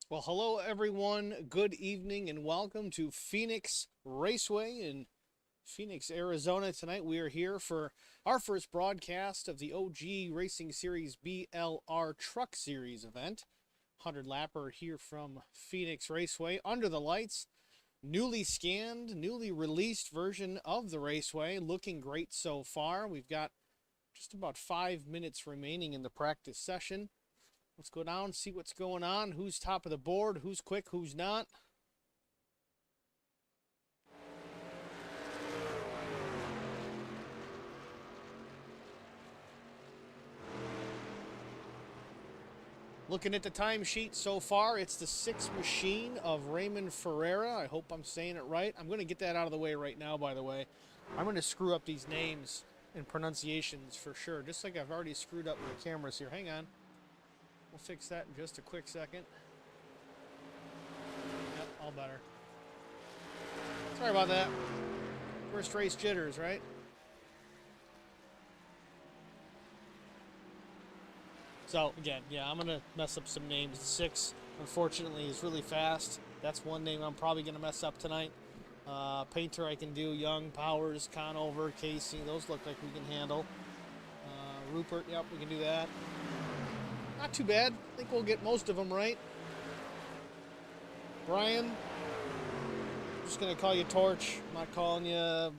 Well, hello everyone. Good evening and welcome to Phoenix Raceway in Phoenix, Arizona. Tonight we are here for our first broadcast of the OG Racing Series BLR Truck Series event. 100 lapper here from Phoenix Raceway under the lights. Newly scanned, newly released version of the Raceway. Looking great so far. We've got just about 5 minutes remaining in the practice session. Let's go down, see what's going on, who's top of the board, who's quick, who's not. Looking at the timesheet so far, it's the 6 machine of Raymond Ferreira. I hope I'm saying it right. I'm going to get that out of the way right now, by the way. I'm going to screw up these names and pronunciations for sure, just like I've already screwed up my cameras here. Hang on. We'll fix that in just a quick second. Yep, all better. Sorry about that. First race jitters, right? So, again, yeah, I'm going to mess up some names. The 6, unfortunately, is really fast. That's one name I'm probably going to mess up tonight. Painter I can do. Young, Powers, Conover, Casey. Those look like we can handle. Rupert, yep, we can do that. Not too bad. I think we'll get most of them right. Brian, I'm just going to call you Torch. I'm not calling you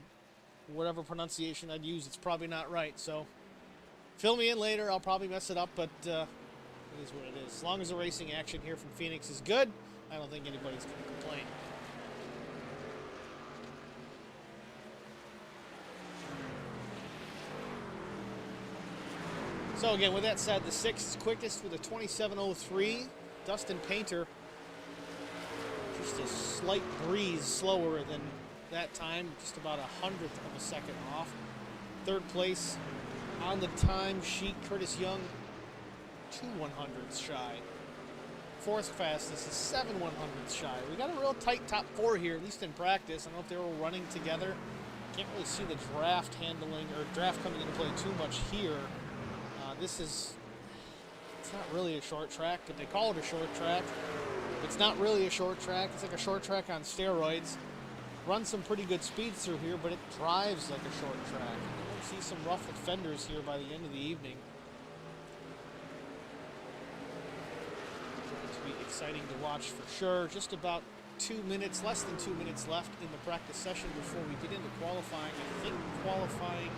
whatever pronunciation I'd use. It's probably not right, so fill me in later. I'll probably mess it up, but it is what it is. As long as the racing action here from Phoenix is good, I don't think anybody's going to complain. So again, with that said, the 6 is quickest with a 27:03. Dustin Painter, just a slight breeze slower than that time, just about 100th of a second off. Third place on the time sheet, Curtis Young, 2 100ths shy. Fourth fastest is 7 100ths shy. We got a real tight top 4 here, at least in practice. I don't know if they were running together. Can't really see the draft handling or draft coming into play too much here. It's not really a short track, but they call it a short track. It's not really a short track. It's like a short track on steroids. Runs some pretty good speeds through here, but it drives like a short track. You'll see some rough fenders here by the end of the evening. It's going to be exciting to watch for sure. Just about 2 minutes, less than 2 minutes left in the practice session before we get into qualifying. I think qualifying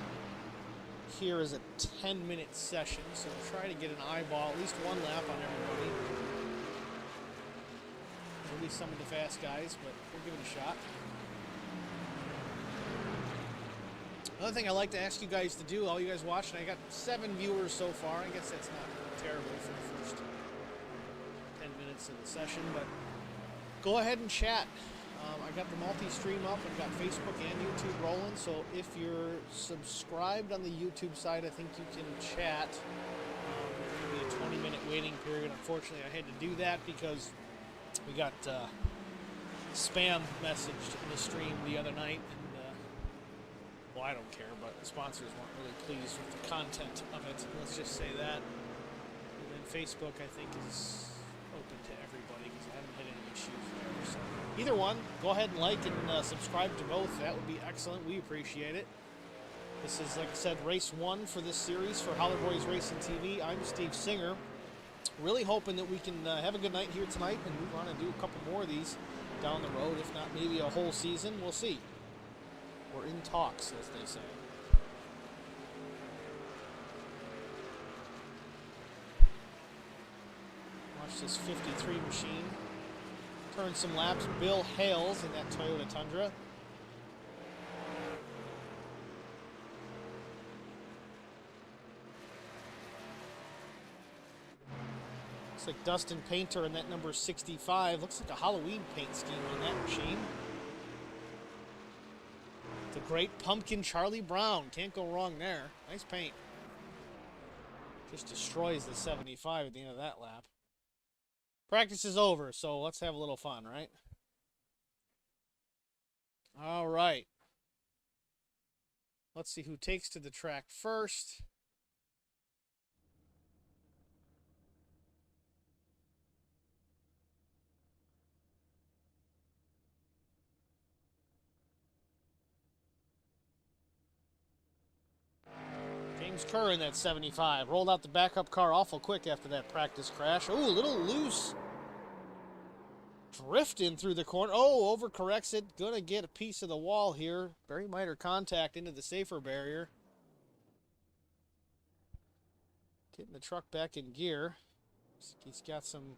here is a 10-minute session, so we'll try to get an eyeball, at least one lap on everybody. Maybe some of the fast guys, but we'll give it a shot. Another thing I like to ask you guys to do, all you guys watching, I got 7 viewers so far. I guess that's not terrible for the first 10 minutes of the session, but go ahead and chat. I got the multi-stream up. I've got Facebook and YouTube rolling, so if you're subscribed on the YouTube side, I think you can chat. There's going to be a 20-minute waiting period. Unfortunately, I had to do that because we got spam messaged in the stream the other night, and well, I don't care, but the sponsors weren't really pleased with the content of it. Let's just say that. And then Facebook, I think, is open to everybody because I haven't had any issues there. So either one, go ahead and like and subscribe to both. That would be excellent. We appreciate it. This is, like I said, race 1 for this series for Holler Boys Racing TV. I'm Steve Singer. Really hoping that we can have a good night here tonight and move on and do a couple more of these down the road. If not, maybe a whole season. We'll see. We're in talks, as they say. Watch this 53 machine turn some laps. Bill Hales in that Toyota Tundra. Looks like Dustin Painter in that number 65. Looks like a Halloween paint scheme on that machine. The great pumpkin Charlie Brown. Can't go wrong there. Nice paint. Just destroys the 75 at the end of that lap. Practice is over, so let's have a little fun, right? All right. Let's see who takes to the track first. James Kerr in that 75. Rolled out the backup car awful quick after that practice crash. Ooh, a little loose. Drifting through the corner. Oh, overcorrects it. Gonna get a piece of the wall here. Very minor contact into the safer barrier. Getting the truck back in gear. He's got some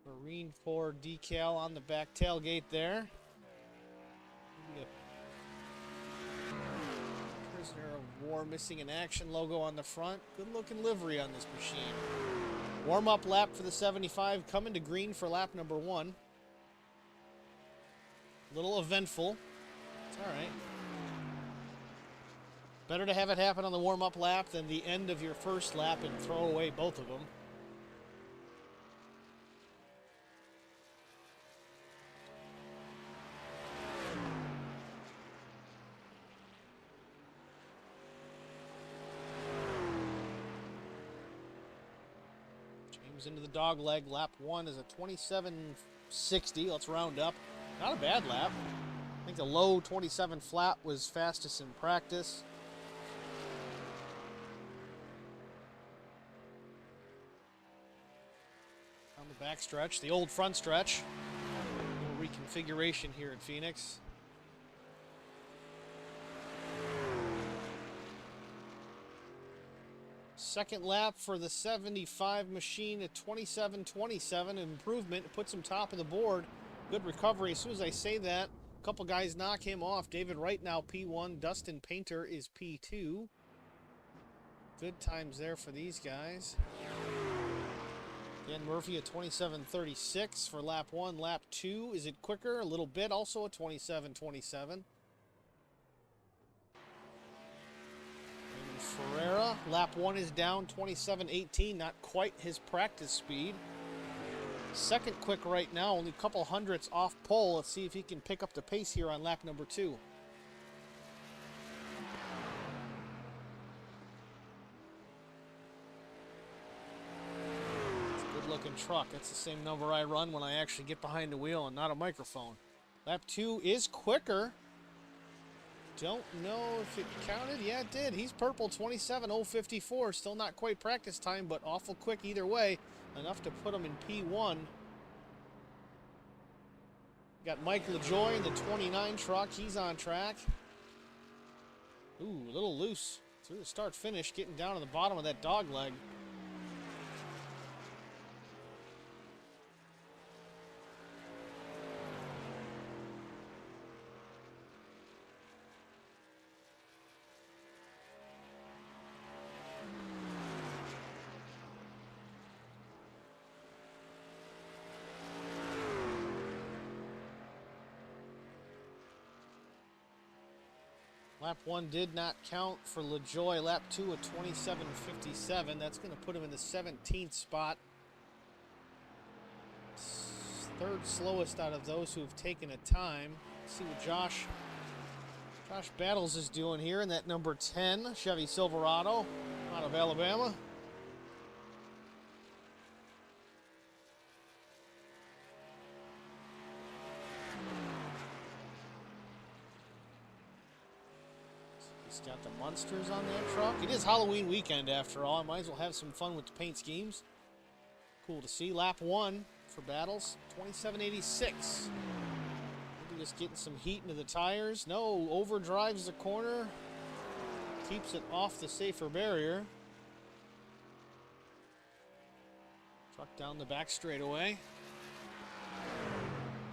Marine Corps decal on the back tailgate there. Prisoner of War missing an action logo on the front. Good looking livery on this machine. Warm-up lap for the 75, coming to green for lap number 1. A little eventful. It's all right. Better to have it happen on the warm-up lap than the end of your first lap and throw away both of them. Into the dog leg. Lap 1 is a 27.60. Let's round up. Not a bad lap. I think the low 27 flat was fastest in practice. On the back stretch, the old front stretch. A little reconfiguration here at Phoenix. Second lap for the 75 machine at 27.27. Improvement. It puts him top of the board. Good recovery. As soon as I say that, a couple guys knock him off. David Wright now P1. Dustin Painter is P2. Good times there for these guys. Dan Murphy at 27.36 for lap 1. Lap 2, is it quicker? A little bit. Also a 27.27. Ferreira, lap 1 is down 27.18, not quite his practice speed. Second quick right now, only a couple hundredths off pole. Let's see if he can pick up the pace here on lap number 2. It's a good looking truck. That's the same number I run when I actually get behind the wheel and not a microphone. Lap 2 is quicker. Don't know if it counted. Yeah, it did. He's purple, 27.054. Still not quite practice time, but awful quick either way. Enough to put him in P1. Got Mike LaJoy in the 29 truck. He's on track. Ooh, a little loose. Through the start-finish, getting down to the bottom of that dog leg. Lap 1 did not count for LaJoy. Lap 2 at 27.57. That's going to put him in the 17th spot. Third slowest out of those who have taken a time. Let's see what Josh Battles is doing here in that number 10 Chevy Silverado out of Alabama. He's got the monsters on that truck. It is Halloween weekend after all. I might as well have some fun with the paint schemes. Cool to see. Lap 1 for Battles, 27.86. Maybe just getting some heat into the tires. No, overdrives the corner. Keeps it off the safer barrier. Truck down the back straightaway.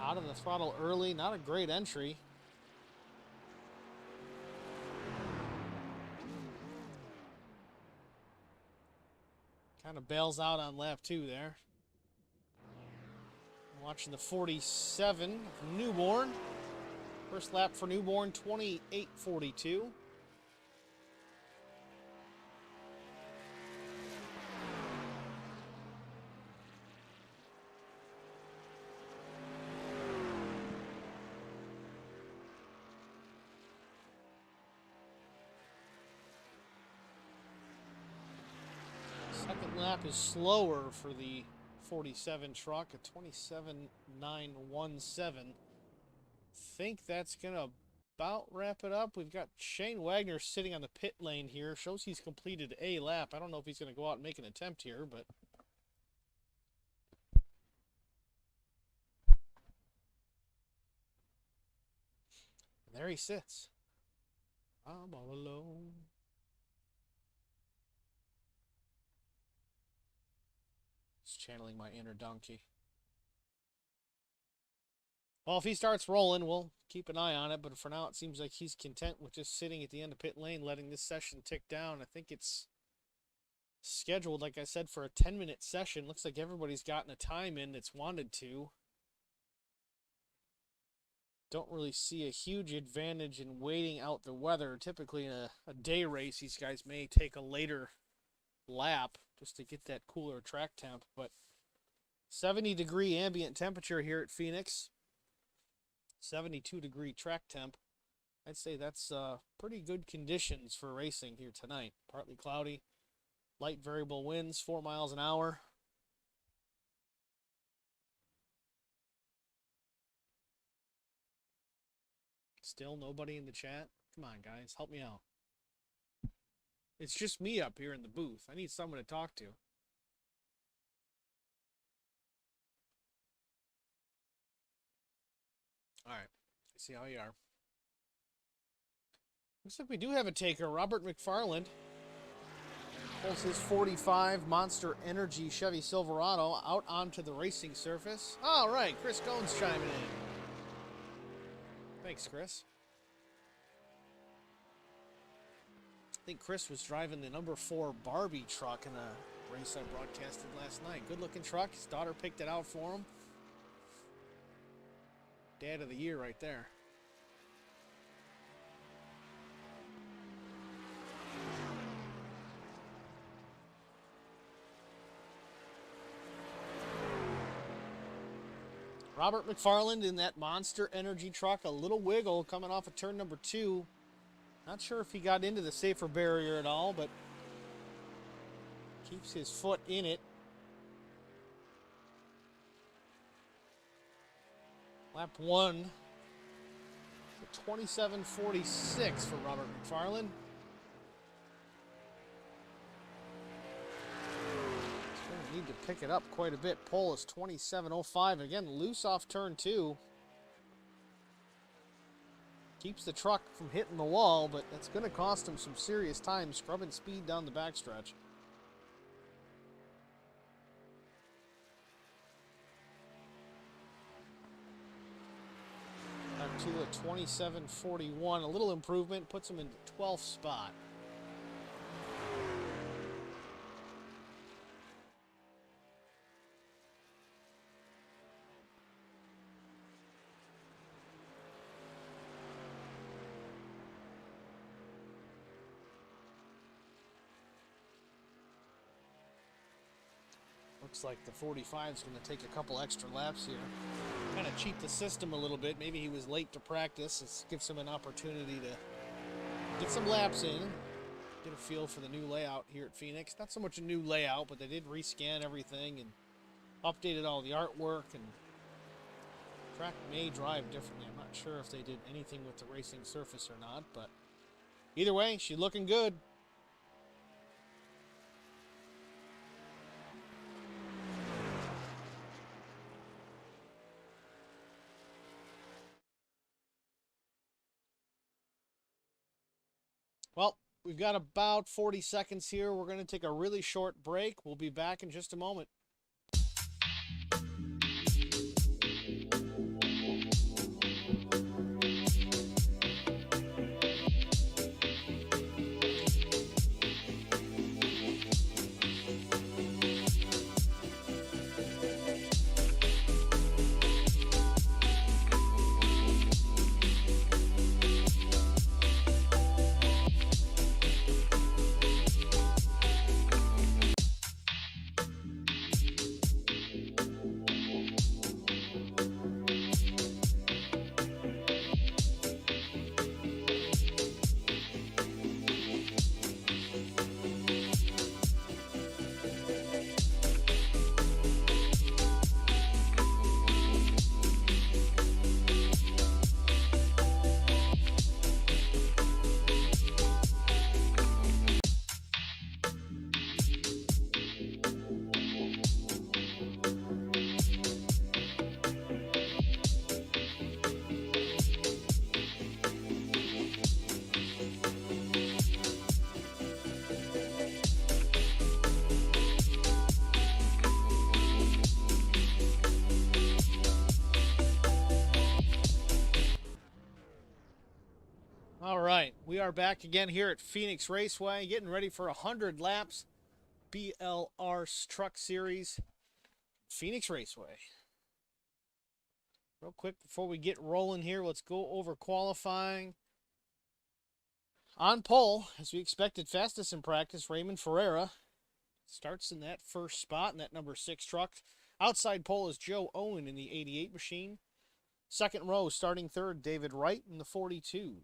Out of the throttle early. Not a great entry. Kind of bails out on lap 2 there. Watching the 47 Newborn. First lap for Newborn, 28.42. Second lap is slower for the 47 truck, a 27.917. Think that's gonna about wrap it up. We've got Shane Wagner sitting on the pit lane here. Shows he's completed a lap. I don't know if he's going to go out and make an attempt here, but there he sits. I'm all alone. Just channeling my inner donkey. Well, if he starts rolling, we'll keep an eye on it. But for now, it seems like he's content with just sitting at the end of pit lane, letting this session tick down. I think it's scheduled, like I said, for a 10-minute session. Looks like everybody's gotten a time in that's wanted to. Don't really see a huge advantage in waiting out the weather. Typically in a day race, these guys may take a later lap just to get that cooler track temp. But 70-degree ambient temperature here at Phoenix. 72-degree track temp. I'd say that's pretty good conditions for racing here tonight. Partly cloudy, light variable winds, 4 miles an hour. Still nobody in the chat? Come on, guys, help me out. It's just me up here in the booth. I need someone to talk to. All right, see how you are. Looks like we do have a taker. Robert McFarland pulls his 45 Monster Energy Chevy Silverado out onto the racing surface. All right, Chris Goins chiming in. Thanks, Chris. I think Chris was driving the number 4 Barbie truck in a race I broadcasted last night. Good-looking truck. His daughter picked it out for him. Dad of the year right there. Robert McFarland in that Monster Energy truck. A little wiggle coming off of turn number 2. Not sure if he got into the safer barrier at all, but keeps his foot in it. Lap 1. 27:46 for Robert McFarland. Need to pick it up quite a bit. Pole is 27:05. Again, loose off turn 2. Keeps the truck from hitting the wall, but that's going to cost him some serious time scrubbing speed down the backstretch. Lap 2 at 27:41. A little improvement puts him in the 12th spot. Looks like the 45 is going to take a couple extra laps here. Kind of cheat the system a little bit. Maybe he was late to practice. This gives him an opportunity to get some laps in. Get a feel for the new layout here at Phoenix. Not so much a new layout, but they did rescan everything and updated all the artwork. And track may drive differently. I'm not sure if they did anything with the racing surface or not, but either way, she's looking good. Well, we've got about 40 seconds here. We're going to take a really short break. We'll be back in just a moment. We are back again here at Phoenix Raceway, getting ready for 100 laps. BLR Truck Series, Phoenix Raceway. Real quick before we get rolling here, let's go over qualifying. On pole, as we expected, fastest in practice, Raymond Ferreira starts in that first spot in that number 6 truck. Outside pole is Joe Owen in the 88 machine. Second row, starting third, David Wright in the 42.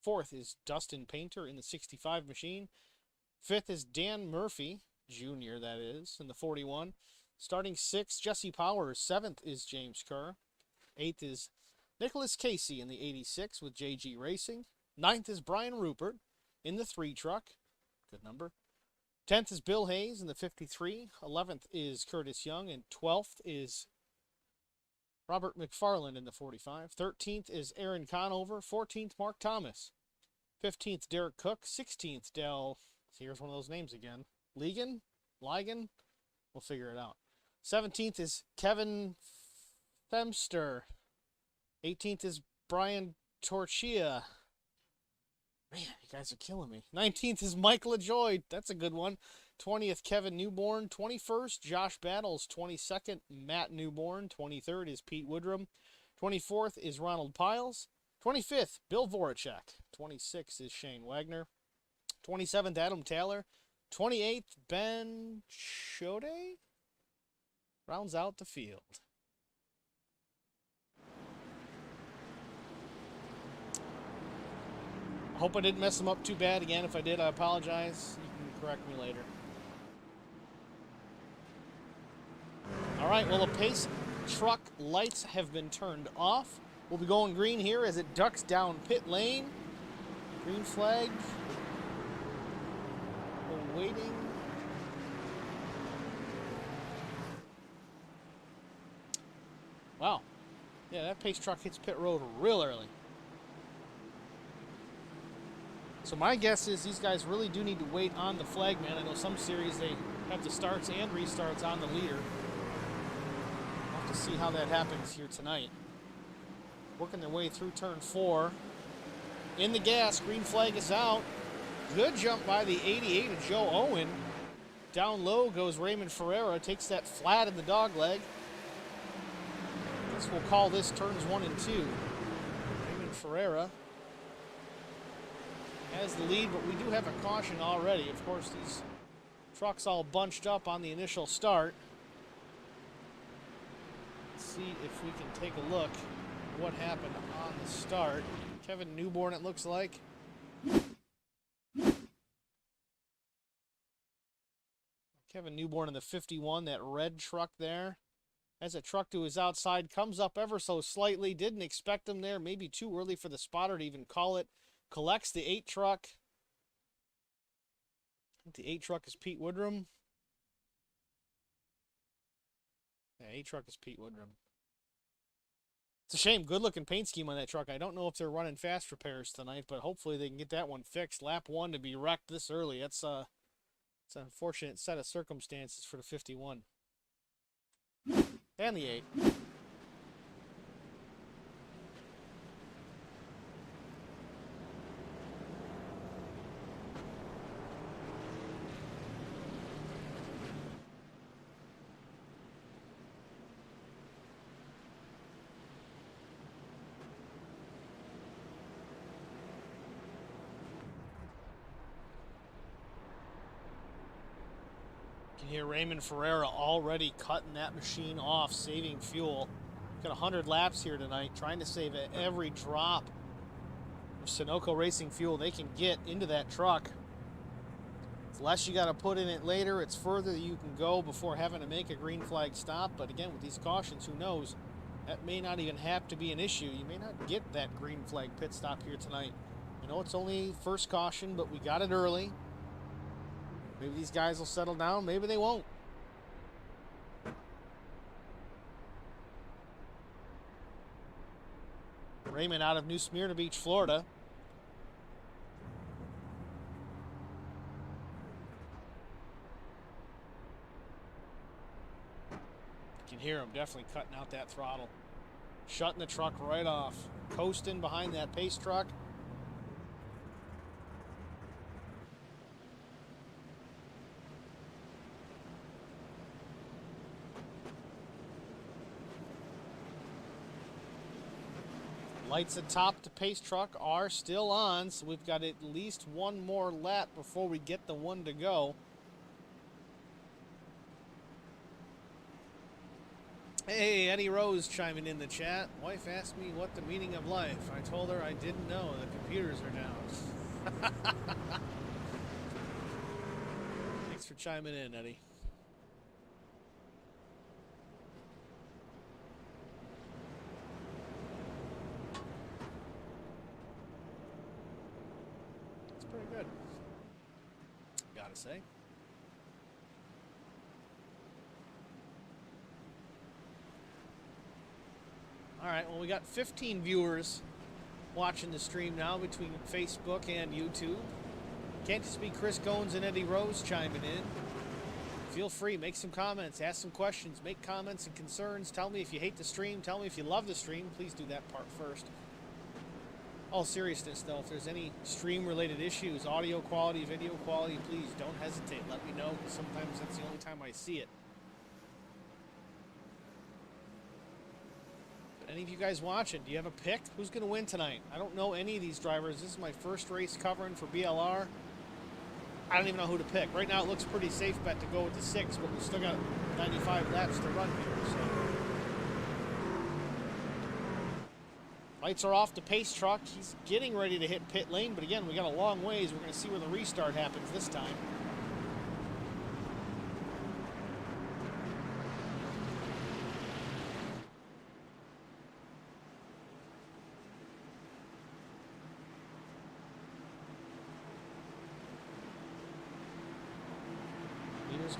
Fourth is Dustin Painter in the 65 machine. Fifth is Dan Murphy, Jr., that is, in the 41. Starting sixth, Jesse Powers. Seventh is James Kerr. Eighth is Nicholas Casey in the 86 with JG Racing. Ninth is Brian Rupert in the 3 truck. Good number. 10th is Bill Hayes in the 53. 11th is Curtis Young. And 12th is Robert McFarland in the 45. 13th is Aaron Conover. 14th, Mark Thomas. 15th, Derek Cook. 16th, Dell. Here's one of those names again. Ligon? We'll figure it out. 17th is Kevin Femster. 18th is Brian Torchia. Man, you guys are killing me. 19th is Mike LaJoy. That's a good one. 20th, Kevin Newborn. 21st, Josh Battles. 22nd, Matt Newborn. 23rd is Pete Woodrum. 24th is Ronald Piles. 25th, Bill Voracek. 26th is Shane Wagner. 27th, Adam Taylor. 28th, Ben Chode rounds out the field. Hope I didn't mess them up too bad. Again, if I did, I apologize. You can correct me later. All right, well, the pace truck lights have been turned off. We'll be going green here as it ducks down pit lane. Green flag. We're waiting. Wow. Yeah, that pace truck hits pit road real early. So my guess is these guys really do need to wait on the flagman. I know some series they have the starts and restarts on the leader. We'll have to see how that happens here tonight. Working their way through turn 4. In the gas, green flag is out. Good jump by the 88 of Joe Owen. Down low goes Raymond Ferreira. Takes that flat in the dog leg. Guess we'll call this turns 1 and 2. Raymond Ferreira has the lead, but we do have a caution already. Of course, these trucks all bunched up on the initial start. Let's see if we can take a look at what happened on the start. Kevin Newborn, it looks like. Kevin Newborn in the 51, that red truck there. Has a truck to his outside, comes up ever so slightly. Didn't expect him there. Maybe too early for the spotter to even call it. Collects the 8 truck. I think the 8 truck is Pete Woodrum. Yeah, 8 truck is Pete Woodrum. It's a shame. Good looking paint scheme on that truck. I don't know if they're running fast repairs tonight, but hopefully they can get that one fixed. Lap 1 to be wrecked this early. It's an unfortunate set of circumstances for the 51. And the 8. You can hear Raymond Ferreira already cutting that machine off, saving fuel. Got 100 laps here tonight, trying to save every drop of Sunoco Racing fuel they can get into that truck. It's less you got to put in it later. It's further that you can go before having to make a green flag stop. But again, with these cautions, who knows? That may not even have to be an issue. You may not get that green flag pit stop here tonight. I know it's only first caution, but we got it early. Maybe these guys will settle down. Maybe they won't. Raymond out of New Smyrna Beach, Florida. You can hear him definitely cutting out that throttle. Shutting the truck right off. Coasting behind that pace truck. Lights atop the pace truck are still on, so we've got at least one more lap before we get the one to go. Hey, Eddie Rose chiming in the chat. Wife asked me what the meaning of life. I told her I didn't know. The computers are down. Thanks for chiming in, Eddie. It's pretty good, gotta say. Alright, well, we got 15 viewers watching the stream now between Facebook and YouTube. Can't just be Chris Goins and Eddie Rose chiming in. Feel free, make some comments, ask some questions, make comments and concerns. Tell me if you hate the stream, tell me if you love the stream. Please do that part first. All seriousness, though, if there's any stream-related issues, audio quality, video quality, please don't hesitate. Let me know, because sometimes that's the only time I see it. Any of you guys watching, do you have a pick? Who's going to win tonight? I don't know any of these drivers. This is my first race covering for BLR. I don't even know who to pick. Right now it looks pretty safe bet to go with the 6, but we've still got 95 laps to run here. So. Lights are off the pace truck. He's getting ready to hit pit lane, but again, we got a long ways. We're going to see where the restart happens this time.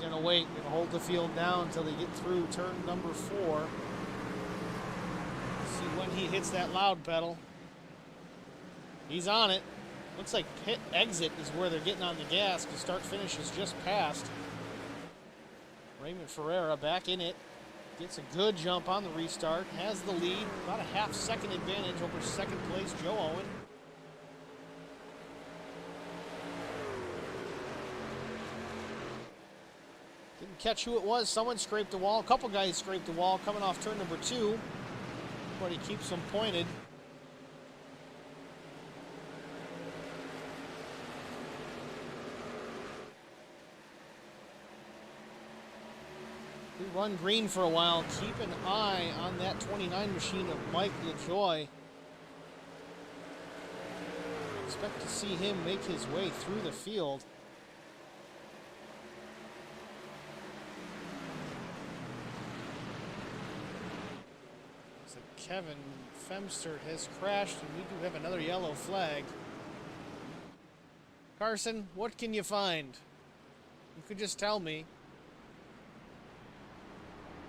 Going to wait and hold the field down until they get through turn number 4. See when he hits that loud pedal. He's on it. Looks like pit exit is where they're getting on the gas because start finish is just passed. Raymond Ferreira back in it. Gets a good jump on the restart. Has the lead. About a half-second advantage over second place Joe Owen. Didn't catch who it was. Someone scraped the wall. A couple guys scraped the wall coming off turn number 2. But he keeps them pointed. We run green for a while. Keep an eye on that 29 machine of Mike LaJoy. Expect to see him make his way through the field. Kevin Femster has crashed, and we do have another yellow flag. Carson, what can you find? You could just tell me.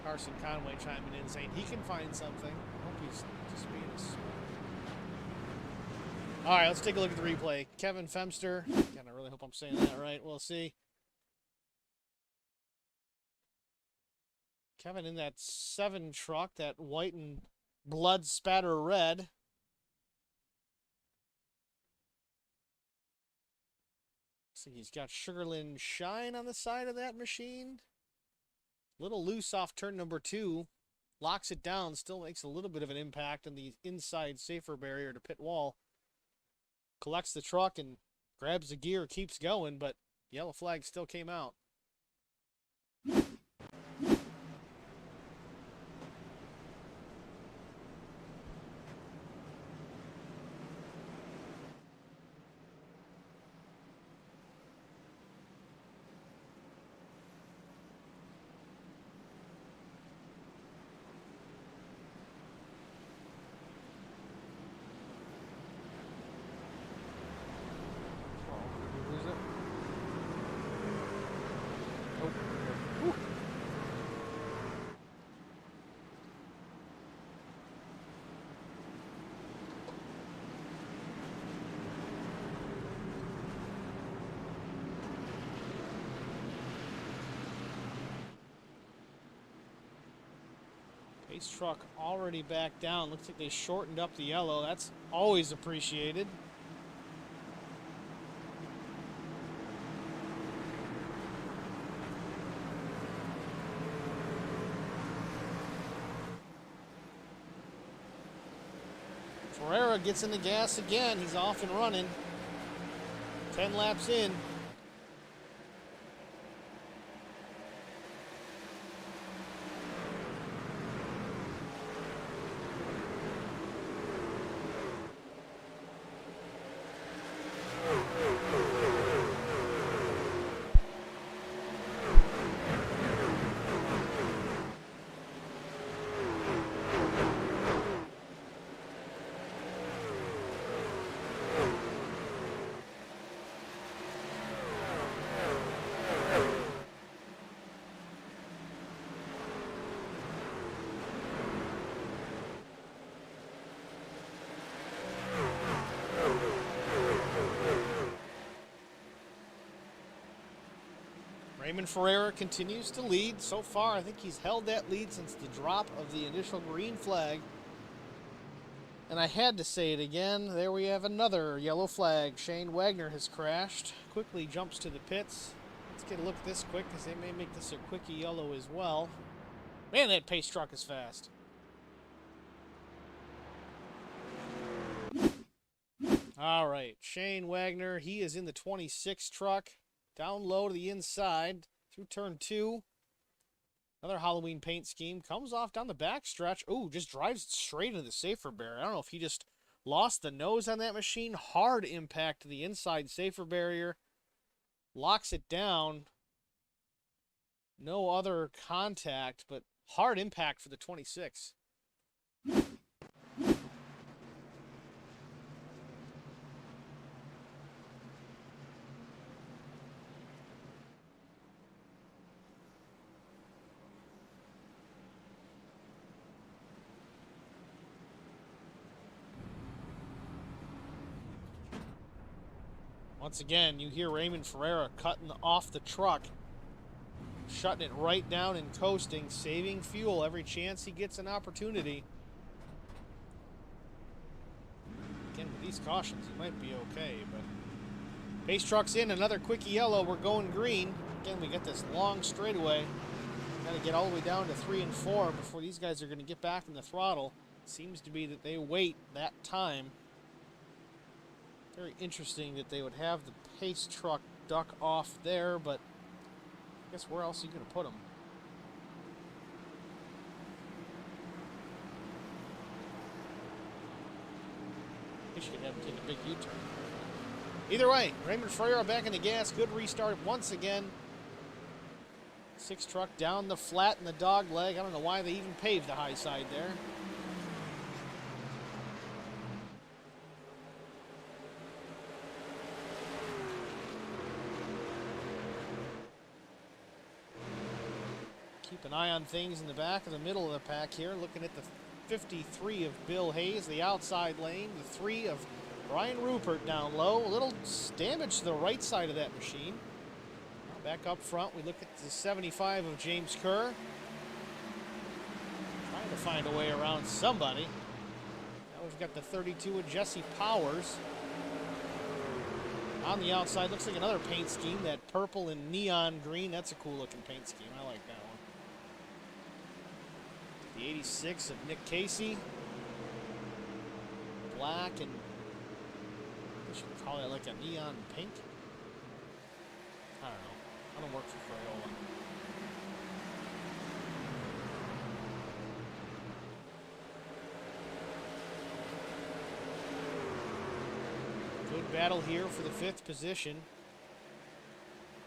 Carson Conway chiming in saying he can find something. I hope he's just being a smart. All right, let's take a look at the replay. Kevin Femster. God, I really hope I'm saying that right. We'll see. Kevin in that 7 truck, that white and blood spatter red. Looks like he's got Sugarland Shine on the side of that machine. Little loose off turn number 2. Locks it down. Still makes a little bit of an impact on the inside safer barrier to pit wall. Collects the truck and grabs the gear, keeps going, but yellow flag still came out. Pace truck already back down. Looks like they shortened up the yellow. That's always appreciated. Ferreira gets in the gas again. He's off and running. 10 laps in. Raymond Ferreira continues to lead. So far, I think he's held that lead since the drop of the initial green flag. And I had to say it again. There we have another yellow flag. Shane Wagner has crashed. Quickly jumps to the pits. Let's get a look at this quick, because they may make this a quickie yellow as well. Man, that pace truck is fast. All right, Shane Wagner, he is in the 26 truck. Down low to the inside, through turn 2. Another Halloween paint scheme. Comes off down the back stretch. Ooh, just drives straight into the safer barrier. I don't know if he just lost the nose on that machine. Hard impact to the inside safer barrier. Locks it down. No other contact, but hard impact for the 26. Once again, you hear Raymond Ferreira cutting off the truck, shutting it right down and coasting, saving fuel every chance he gets an opportunity. Again, with these cautions, he might be okay, but pace truck's in, another quickie yellow, we're going green. Again, we get this long straightaway. Got to get all the way down to 3 and 4 before these guys are going to get back in the throttle. It seems to be that they wait that time. Very interesting that they would have the pace truck duck off there, but I guess where else are you going to put them? I guess you could have them take a big U-turn. Either way, Raymond Ferreira back in the gas. Good restart once again. 6 truck down the flat in the dog leg. I don't know why they even paved the high side there. Keep an eye on things in the back of the middle of the pack here. Looking at the 53 of Bill Hayes, the outside lane. The 3 of Brian Rupert down low. A little damage to the right side of that machine. Back up front, we look at the 75 of James Kerr. Trying to find a way around somebody. Now we've got the 32 of Jesse Powers. On the outside, looks like another paint scheme. That purple and neon green, that's a cool looking paint scheme. I like that one. The 86 of Nick Casey. Black and, I should call it like a neon pink. I don't know. I don't work for Crayola. Good battle here for the 5th position.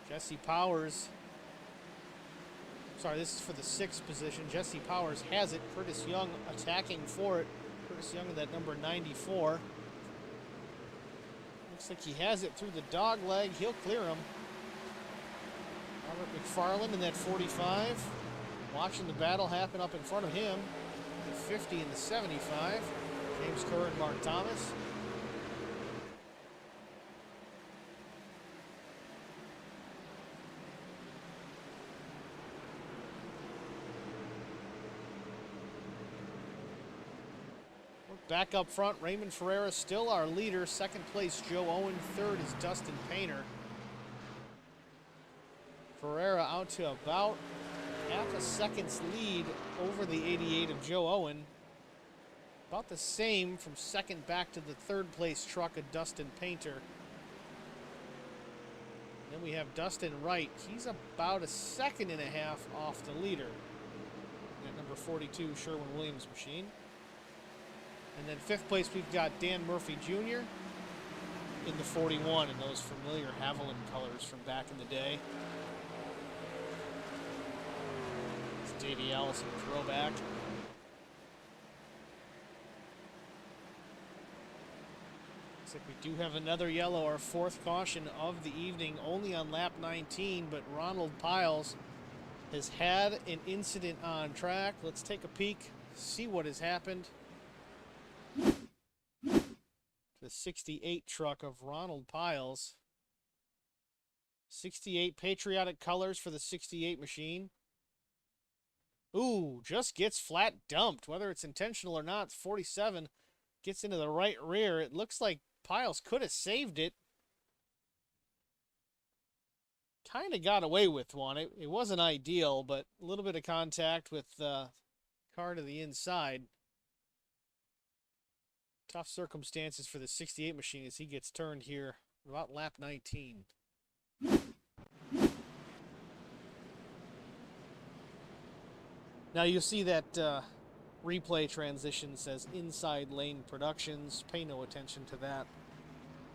Jesse Powers. Sorry, this is for the 6th position. Jesse Powers has it. Curtis Young attacking for it. Curtis Young with that number 94. Looks like he has it through the dog leg. He'll clear him. Robert McFarland in that 45. Watching the battle happen up in front of him. The 50 and the 75. James Kerr and Mark Thomas. Back up front, Raymond Ferreira still our leader. 2nd place, Joe Owen. 3rd is Dustin Painter. Ferreira out to about half a second's lead over the 88 of Joe Owen. About the same from second back to the third place truck of Dustin Painter. Then we have Dustin Wright. He's about a second and a half off the leader. At number 42, Sherwin-Williams machine. And then fifth place, we've got Dan Murphy Jr. in the 41 in those familiar Haviland colors from back in the day. It's Davey Allison throwback. Looks like we do have another yellow, our fourth caution of the evening, only on lap 19, but Ronald Piles has had an incident on track. Let's take a peek, see what has happened. The 68 truck of Ronald Piles. 68 patriotic colors for the 68 machine. Ooh, just gets flat dumped. Whether it's intentional or not, 47 gets into the right rear. It looks like Piles could have saved it. Kind of got away with one. It wasn't ideal, but a little bit of contact with the car to the inside. Tough circumstances for the 68 machine as he gets turned here about lap 19. Now you see that replay transition says Inside Lane Productions. Pay no attention to that.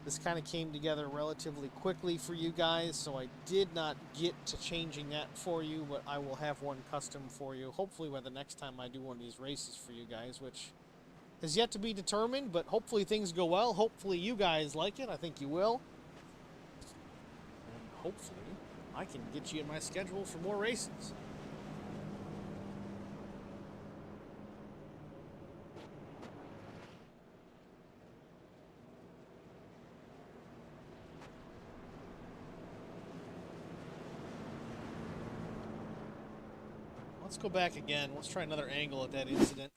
This kind of came together relatively quickly for you guys, so I did not get to changing that for you, but I will have one custom for you, hopefully by the next time I do one of these races for you guys, which is yet to be determined, but hopefully things go well. Hopefully you guys like it. I think you will. And hopefully I can get you in my schedule for more races. Let's go back again. Let's try another angle at that incident.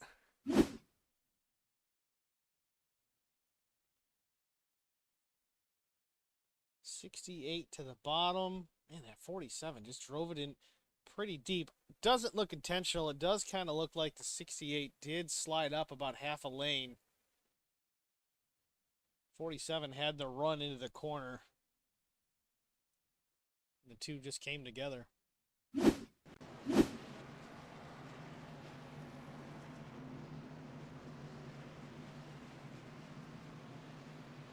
68 to the bottom. Man, that 47 just drove it in pretty deep. Doesn't look intentional. It does kind of look like the 68 did slide up about half a lane. 47 had the run into the corner. The two just came together.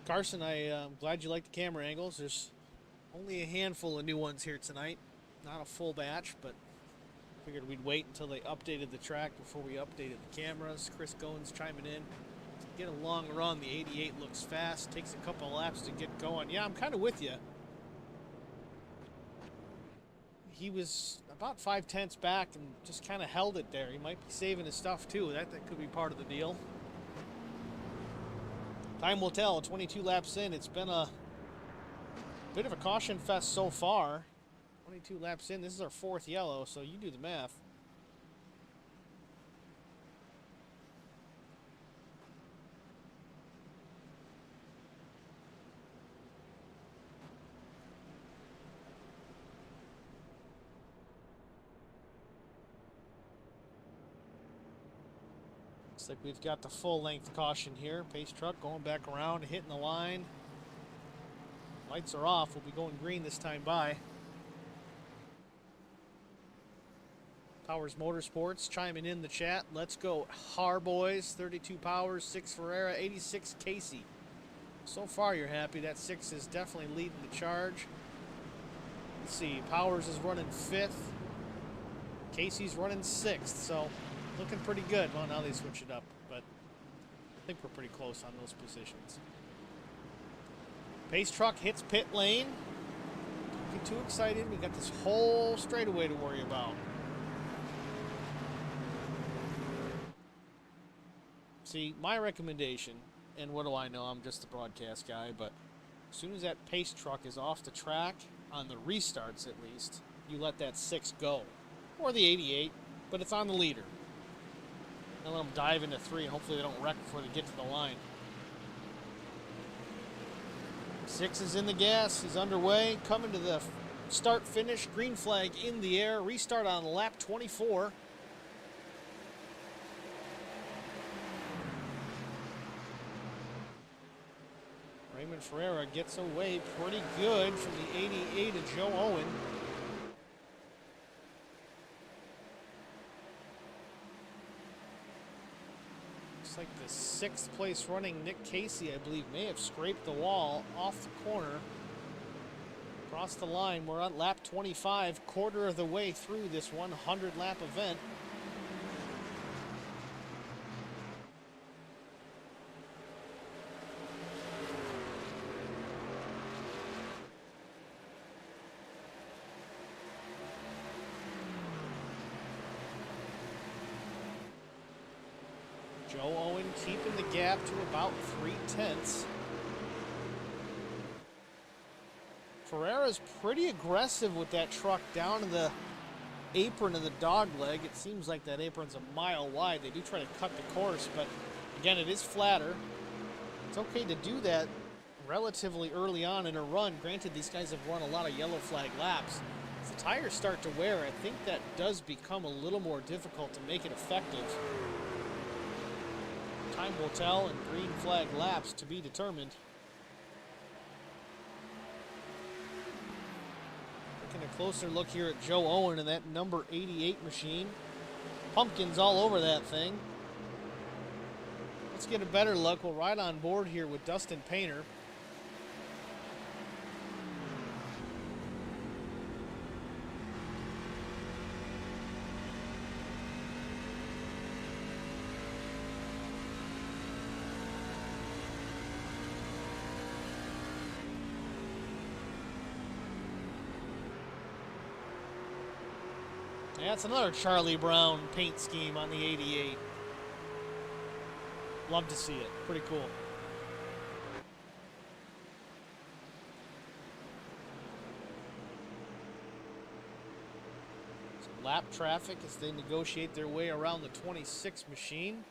Carson, I'm glad you like the camera angles. There's only a handful of new ones here tonight. Not a full batch, but figured we'd wait until they updated the track before we updated the cameras. Chris Goins chiming in. To get a long run, the 88 looks fast. Takes a couple of laps to get going. Yeah, I'm kind of with you. He was about 5/10 back and just kind of held it there. He might be saving his stuff too. That could be part of the deal. Time will tell. 22 laps in. It's been a bit of a caution fest so far. 22 laps in. This is our fourth yellow, so you do the math. Looks like we've got the full length caution here. Pace truck going back around, hitting the line. Lights are off. We'll be going green this time by. Powers Motorsports chiming in the chat. Let's go Har boys. 32 Powers, 6 Ferreira, 86 Casey. So far you're happy. That 6 is definitely leading the charge. Let's see. Powers is running 5th. Casey's running 6th. So looking pretty good. Well, now they switch it up, but I think we're pretty close on those positions. Pace truck hits pit lane. Don't get too excited. We got this whole straightaway to worry about. See, my recommendation, and what do I know? I'm just the broadcast guy, but as soon as that pace truck is off the track, on the restarts at least, you let that 6 go. Or the 88, but it's on the leader. And let them dive into 3, and hopefully they don't wreck before they get to the line. 6 is in the gas. He's underway. Coming to the start finish. Green flag in the air. Restart on lap 24. Simon Ferreira gets away pretty good from the 88 of Joe Owen. Looks like the 6th place running Nick Casey, I believe, may have scraped the wall off the corner. Across the line, we're on lap 25, quarter of the way through this 100-lap event. Joe Owen keeping the gap to about 3/10. Ferreira's pretty aggressive with that truck down to the apron of the dog leg. It seems like that apron's a mile wide. They do try to cut the course, but again, it is flatter. It's okay to do that relatively early on in a run. Granted, these guys have run a lot of yellow flag laps. As the tires start to wear, I think that does become a little more difficult to make it effective. Time will tell, and green flag laps to be determined. Taking a closer look here at Joe Owen and that number 88 machine. Pumpkins all over that thing. Let's get a better look. We'll ride on board here with Dustin Painter. Yeah, it's another Charlie Brown paint scheme on the 88. Love to see it. Pretty cool. So lap traffic as they negotiate their way around the 26 machine.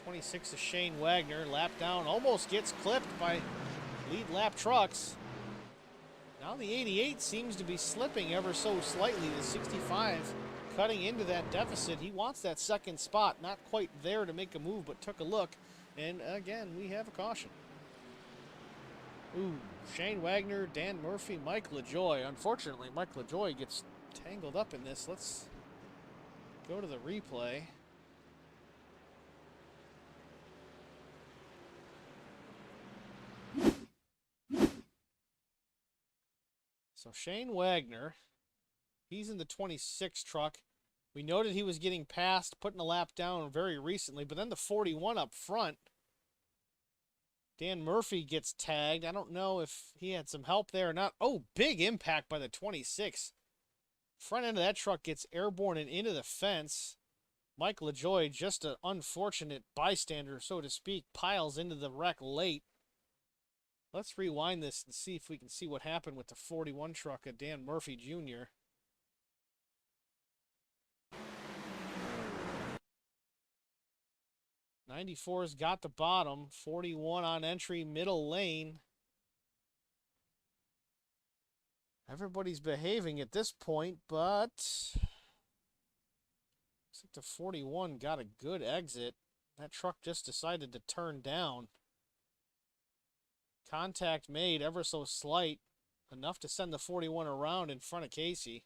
26 is Shane Wagner. Lap down, almost gets clipped by lead lap trucks. Now the 88 seems to be slipping ever so slightly. The 65 cutting into that deficit. He wants that second spot. Not quite there to make a move, but took a look. And again, we have a caution. Ooh, Shane Wagner, Dan Murphy, Mike LaJoy. Unfortunately, Mike LaJoy gets tangled up in this. Let's go to the replay. So Shane Wagner, he's in the 26 truck. We noted he was getting passed, putting a lap down very recently, but then the 41 up front, Dan Murphy gets tagged. I don't know if he had some help there or not. Oh, big impact by the 26. Front end of that truck gets airborne and into the fence. Mike LaJoy, just an unfortunate bystander, so to speak, piles into the wreck late. Let's rewind this and see if we can see what happened with the 41 truck of Dan Murphy Jr. '94's got the bottom, 41 on entry, middle lane. Everybody's behaving at this point, but looks like the 41 got a good exit. That truck just decided to turn down. Contact made, ever so slight, enough to send the 41 around in front of Casey.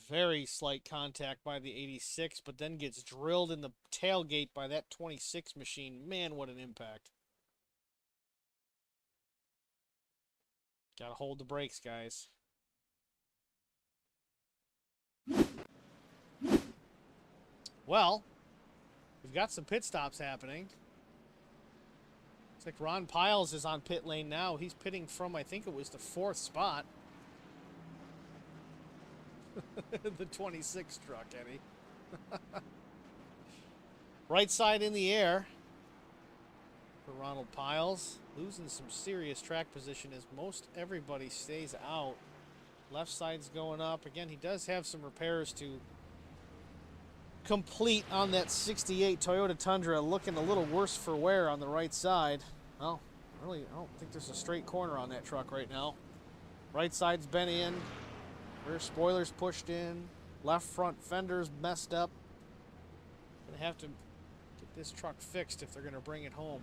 Very slight contact by the 86, but then gets drilled in the tailgate by that 26 machine. Man, what an impact. Gotta hold the brakes, guys. Well, we've got some pit stops happening. Looks like Ron Piles is on pit lane now. He's pitting from, I think it was the 4th spot. The 26 truck, Eddie. Right side in the air for Ronald Piles. Losing some serious track position as most everybody stays out. Left side's going up. Again, he does have some repairs to complete on that 68 Toyota Tundra, looking a little worse for wear on the right side. Well, really, I don't think there's a straight corner on that truck right now. Right side's been in. Rear spoiler's pushed in. Left front fender's messed up. Gonna have to get this truck fixed if they're gonna bring it home.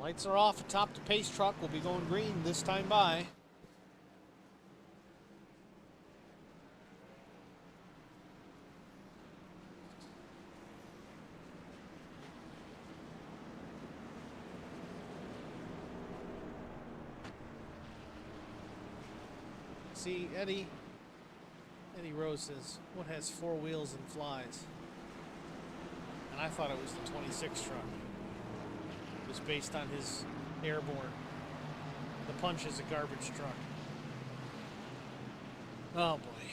Lights are off atop the pace truck. We'll be going green this time by. See, Eddie Rose says, what has 4 wheels and flies? And I thought it was the 26 truck. It was based on his Airborne. The Punch is a garbage truck. Oh boy.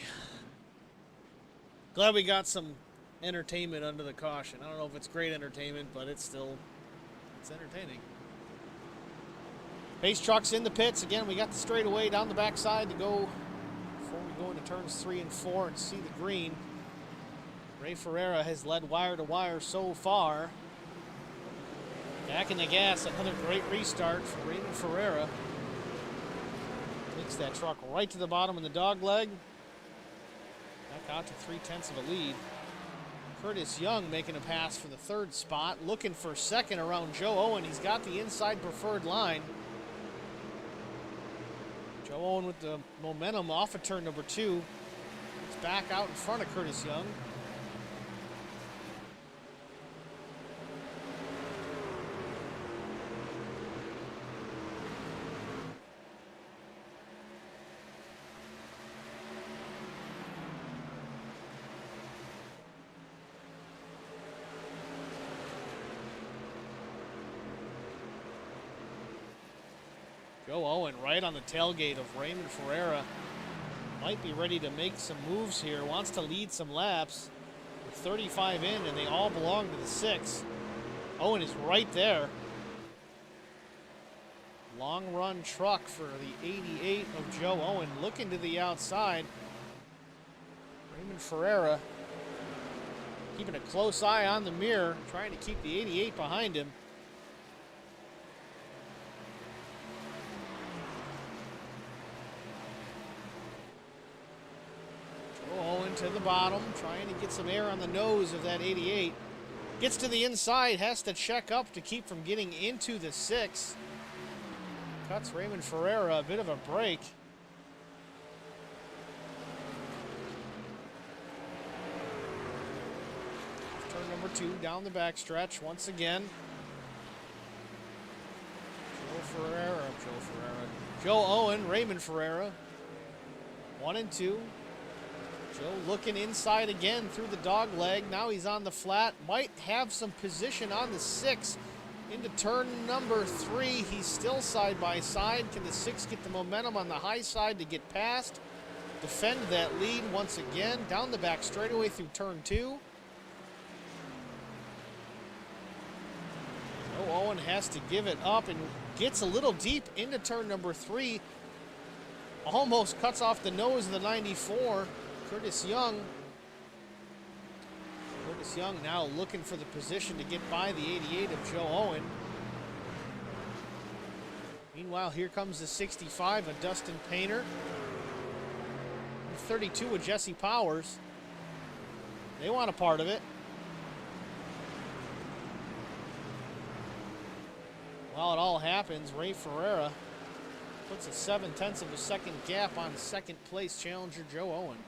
Glad we got some entertainment under the caution. I don't know if it's great entertainment, but it's entertaining. Pace truck's in the pits. Again, we got the straightaway down the backside to go before we go into turns 3 and 4 and see the green. Ray Ferreira has led wire to wire so far. Back in the gas, another great restart for Raymond Ferreira. Takes that truck right to the bottom of the dog leg. Back out to 3/10 of a lead. Curtis Young making a pass for the 3rd spot. Looking for 2nd around Joe Owen. He's got the inside preferred line. Joe Owen with the momentum off of turn number 2. It's back out in front of Curtis Young. Joe Owen right on the tailgate of Raymond Ferreira. Might be ready to make some moves here. Wants to lead some laps. With 35 in, and they all belong to the 6. Owen is right there. Long run truck for the 88 of Joe Owen. Looking to the outside. Raymond Ferreira keeping a close eye on the mirror. Trying to keep the 88 behind him. To the bottom, trying to get some air on the nose of that 88. Gets to the inside, has to check up to keep from getting into the 6. Cuts Raymond Ferreira a bit of a break. Turn number 2 down the backstretch once again. Joe Owen, Raymond Ferreira. 1 and 2. Joe looking inside again through the dog leg. Now he's on the flat. Might have some position on the 6 into turn number 3. He's still side by side. Can the 6 get the momentum on the high side to get past? Defend that lead once again. Down the back straightaway through turn 2. Joe Owen has to give it up and gets a little deep into turn number 3. Almost cuts off the nose of the 94. Curtis Young now looking for the position to get by the 88 of Joe Owen. Meanwhile, here comes the 65 of Dustin Painter. The 32 of Jesse Powers. They want a part of it. While it all happens, Ray Ferreira puts a 7/10 of a second gap on second place challenger Joe Owen.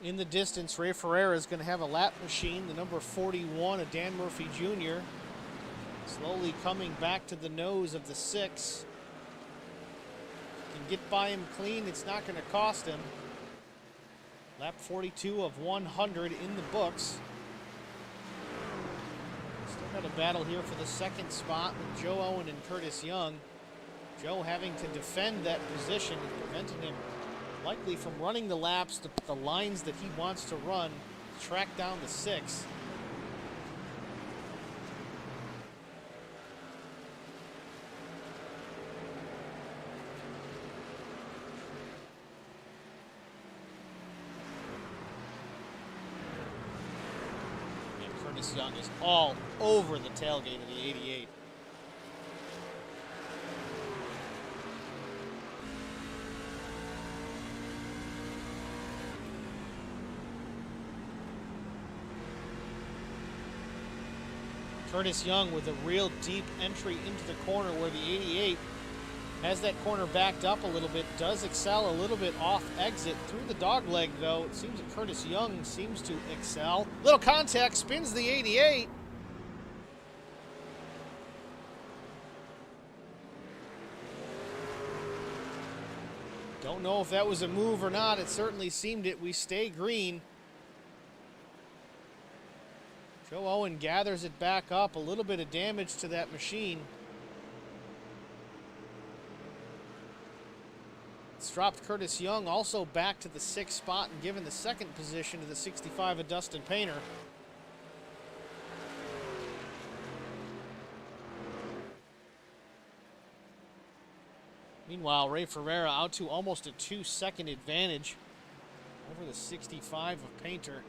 In the distance, Ray Ferreira is going to have a lap machine, the number 41 of Dan Murphy Jr. Slowly coming back to the nose of the 6. Can get by him clean, it's not going to cost him. Lap 42 of 100 in the books. Still got a battle here for the second spot with Joe Owen and Curtis Young. Joe having to defend that position and preventing him likely from running the laps, the lines that he wants to run, track down the 6. And Curtis Young is all over the tailgate of the 88. Curtis Young with a real deep entry into the corner where the 88 has that corner backed up a little bit, does excel a little bit off exit through the dog leg though. It seems that Curtis Young seems to excel. Little contact, spins the 88. Don't know if that was a move or not. It certainly seemed it. We stay green. Joe Owen gathers it back up. A little bit of damage to that machine. It's dropped Curtis Young also back to the 6th spot and given the 2nd position to the 65 of Dustin Painter. Meanwhile, Ray Ferreira out to almost a 2-second advantage over the 65 of Painter.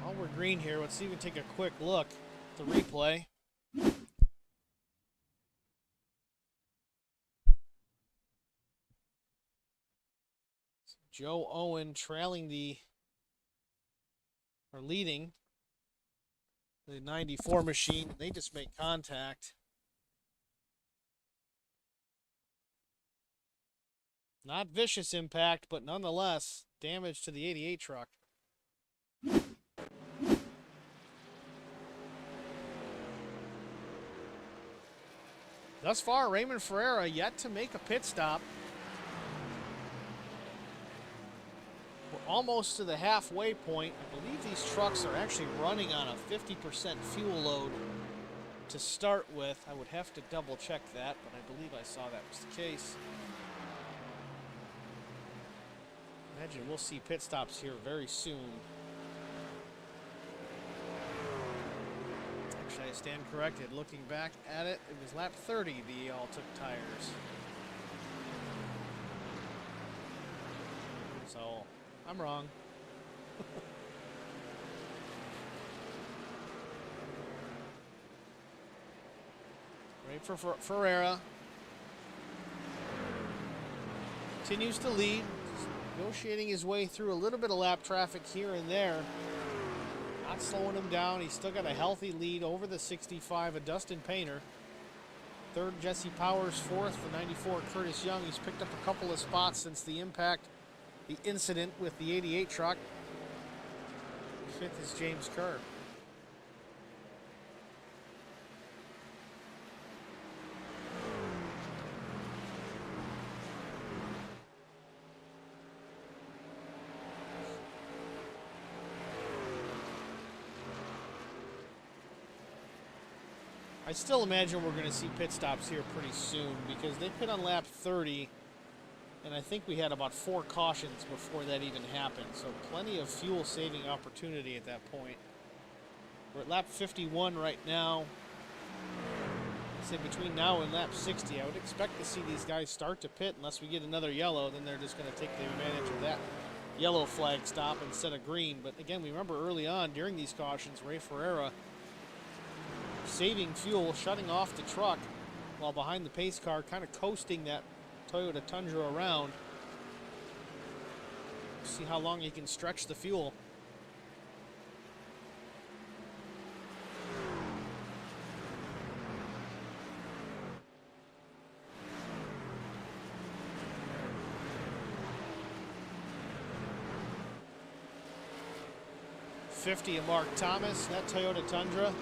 While we're green here, let's see if we can take a quick look at the replay. Joe Owen trailing leading the 94 machine. They just make contact. Not vicious impact, but nonetheless damage to the 88 truck. Thus far, Raymond Ferreira yet to make a pit stop. We're almost to the halfway point. I believe these trucks are actually running on a 50% fuel load to start with. I would have to double check that, but I believe I saw that was the case. Imagine we'll see pit stops here very soon. Actually, I stand corrected. Looking back at it, it was lap 30 the all took tires. So, I'm wrong. Right for Ferreira. Continues to lead. Negotiating his way through a little bit of lap traffic here and there. Not slowing him down. He's still got a healthy lead over the 65 of Dustin Painter. 3rd, Jesse Powers. 4th, the 94, Curtis Young. He's picked up a couple of spots since the incident with the 88 truck. 5th is James Kerr. I still imagine we're going to see pit stops here pretty soon because they pit on lap 30, and I think we had about 4 cautions before that even happened, so plenty of fuel saving opportunity at that point. We're at lap 51 right now. I'd say between now and lap 60, I would expect to see these guys start to pit unless we get another yellow. Then they're just going to take the advantage of that yellow flag stop instead of green. But again, we remember early on during these cautions, Ray Ferreira saving fuel, shutting off the truck while behind the pace car, kind of coasting that Toyota Tundra around. See how long he can stretch the fuel. 50 of Mark Thomas, that Toyota Tundra.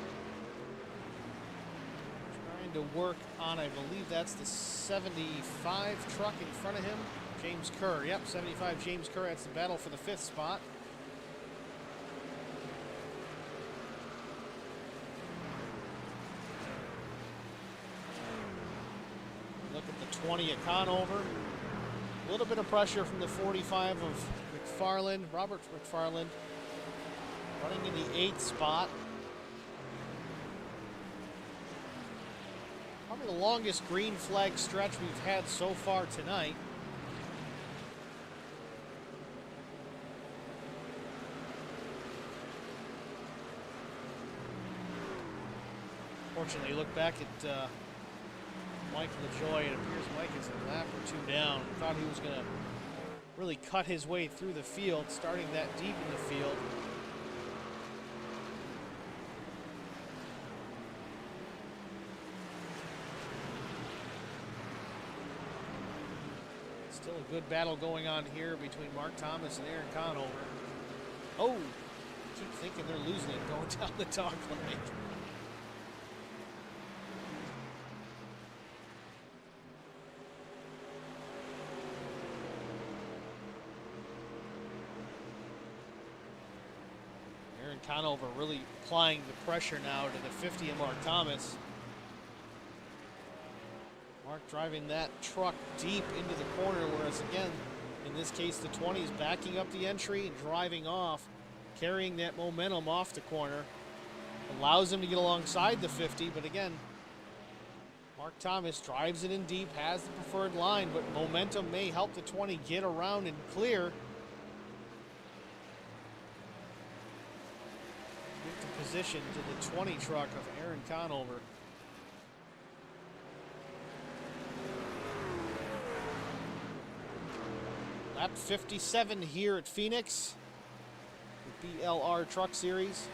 Trying to work on, I believe that's the 75 truck in front of him. James Kerr, yep, 75 James Kerr. That's the battle for the 5th spot. Look at the 20 at Conover. A little bit of pressure from the 45 of McFarland, Robert McFarland, running in the 8th spot. Probably the longest green flag stretch we've had so far tonight. Fortunately, look back at Mike LaJoy. It appears Mike is a lap or 2 down. Thought he was going to really cut his way through the field, starting that deep in the field. Still a good battle going on here between Mark Thomas and Aaron Conover. Oh, I keep thinking they're losing it going down the dog leg. Aaron Conover really applying the pressure now to the 50 of Mark Thomas. Mark driving that truck deep into the corner, whereas again, in this case, the 20 is backing up the entry and driving off, carrying that momentum off the corner. Allows him to get alongside the 50, but again, Mark Thomas drives it in deep, has the preferred line, but momentum may help the 20 get around and clear. Get the position to the 20 truck of Aaron Conover. Lap 57 here at Phoenix, the BLR Truck Series.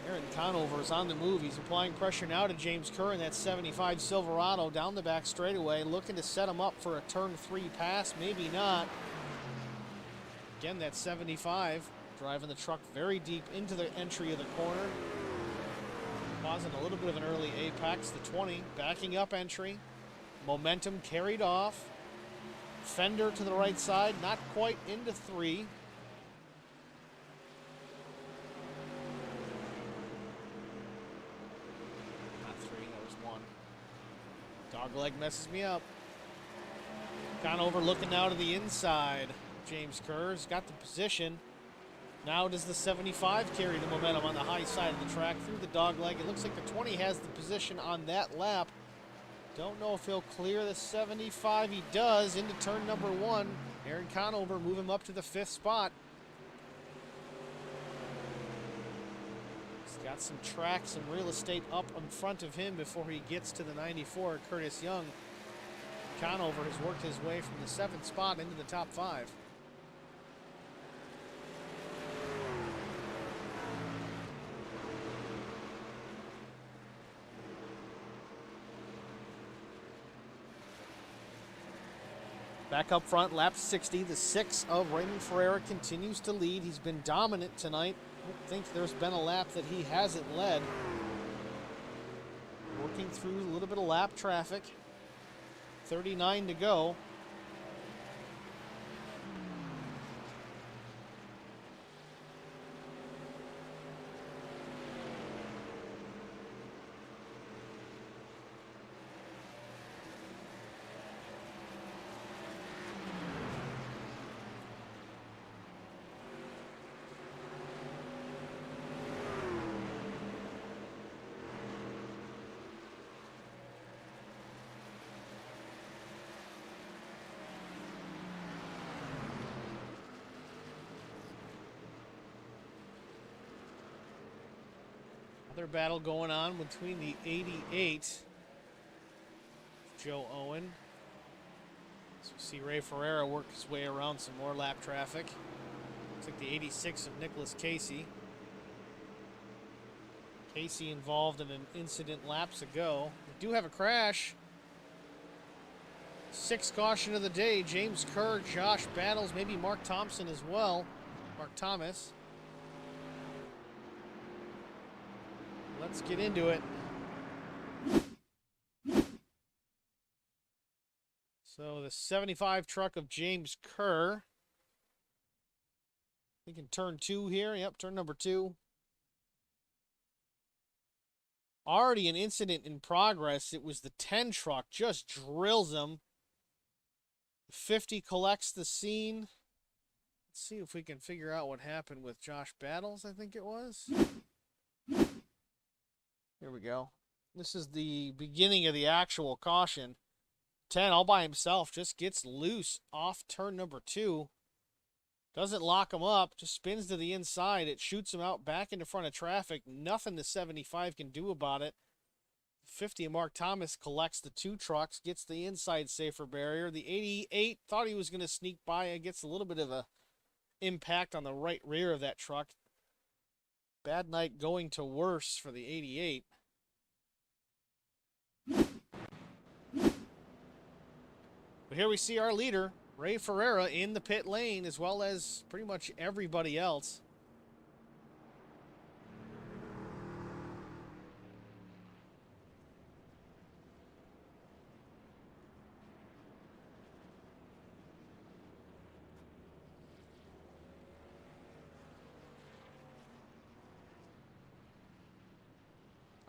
Aaron Conover is on the move. He's applying pressure now to James Kerr in that 75 Silverado down the back straightaway, looking to set him up for a turn 3 pass. Maybe not. Again, that 75 driving the truck very deep into the entry of the corner. Causing a little bit of an early apex. The 20 backing up entry. Momentum carried off. Fender to the right side, not quite into 3. Not 3, that was 1. Dogleg messes me up. Conover looking now to the inside. James Kerr's got the position. Now does the 75 carry the momentum on the high side of the track through the dogleg? It looks like the 20 has the position on that lap. Don't know if he'll clear the 75. He does into turn number 1. Aaron Conover move him up to the 5th spot. He's got some track, some real estate up in front of him before he gets to the 94, Curtis Young. Conover has worked his way from the 7th spot into the top 5. Back up front, lap 60, the 6 of Raymond Ferreira continues to lead. He's been dominant tonight. I don't think there's been a lap that he hasn't led. Working through a little bit of lap traffic. 39 to go. Another battle going on between the 88, Joe Owen. So we see Ray Ferreira work his way around some more lap traffic. Looks like the 86 of Nicholas Casey. Casey involved in an incident laps ago. We do have a crash. Sixth caution of the day. James Kerr, Josh Battles, maybe Mark Thompson as well. Mark Thomas. Let's get into it. So the 75 truck of James Kerr. We can turn 2 here. Yep, turn number 2. Already an incident in progress. It was the 10 truck. Just drills him. 50 collects the scene. Let's see if we can figure out what happened with Josh Battles, I think it was. Here we go. This is the beginning of the actual caution. 10 all by himself just gets loose off turn number 2. Doesn't lock him up, just spins to the inside. It shoots him out back into front of traffic. Nothing the 75 can do about it. 50 Mark Thomas collects the 2 trucks, gets the inside safer barrier. The 88 thought he was going to sneak by and gets a little bit of a impact on the right rear of that truck. Bad night going to worse for the 88. But here we see our leader, Ray Ferreira, in the pit lane, as well as pretty much everybody else.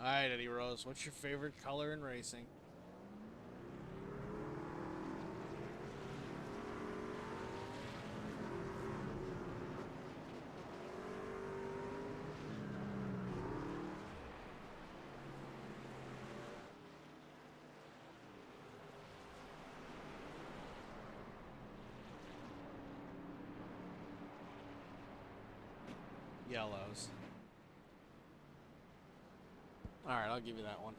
All right, Eddie Rose, what's your favorite color in racing? Yellows. All right, I'll give you that one.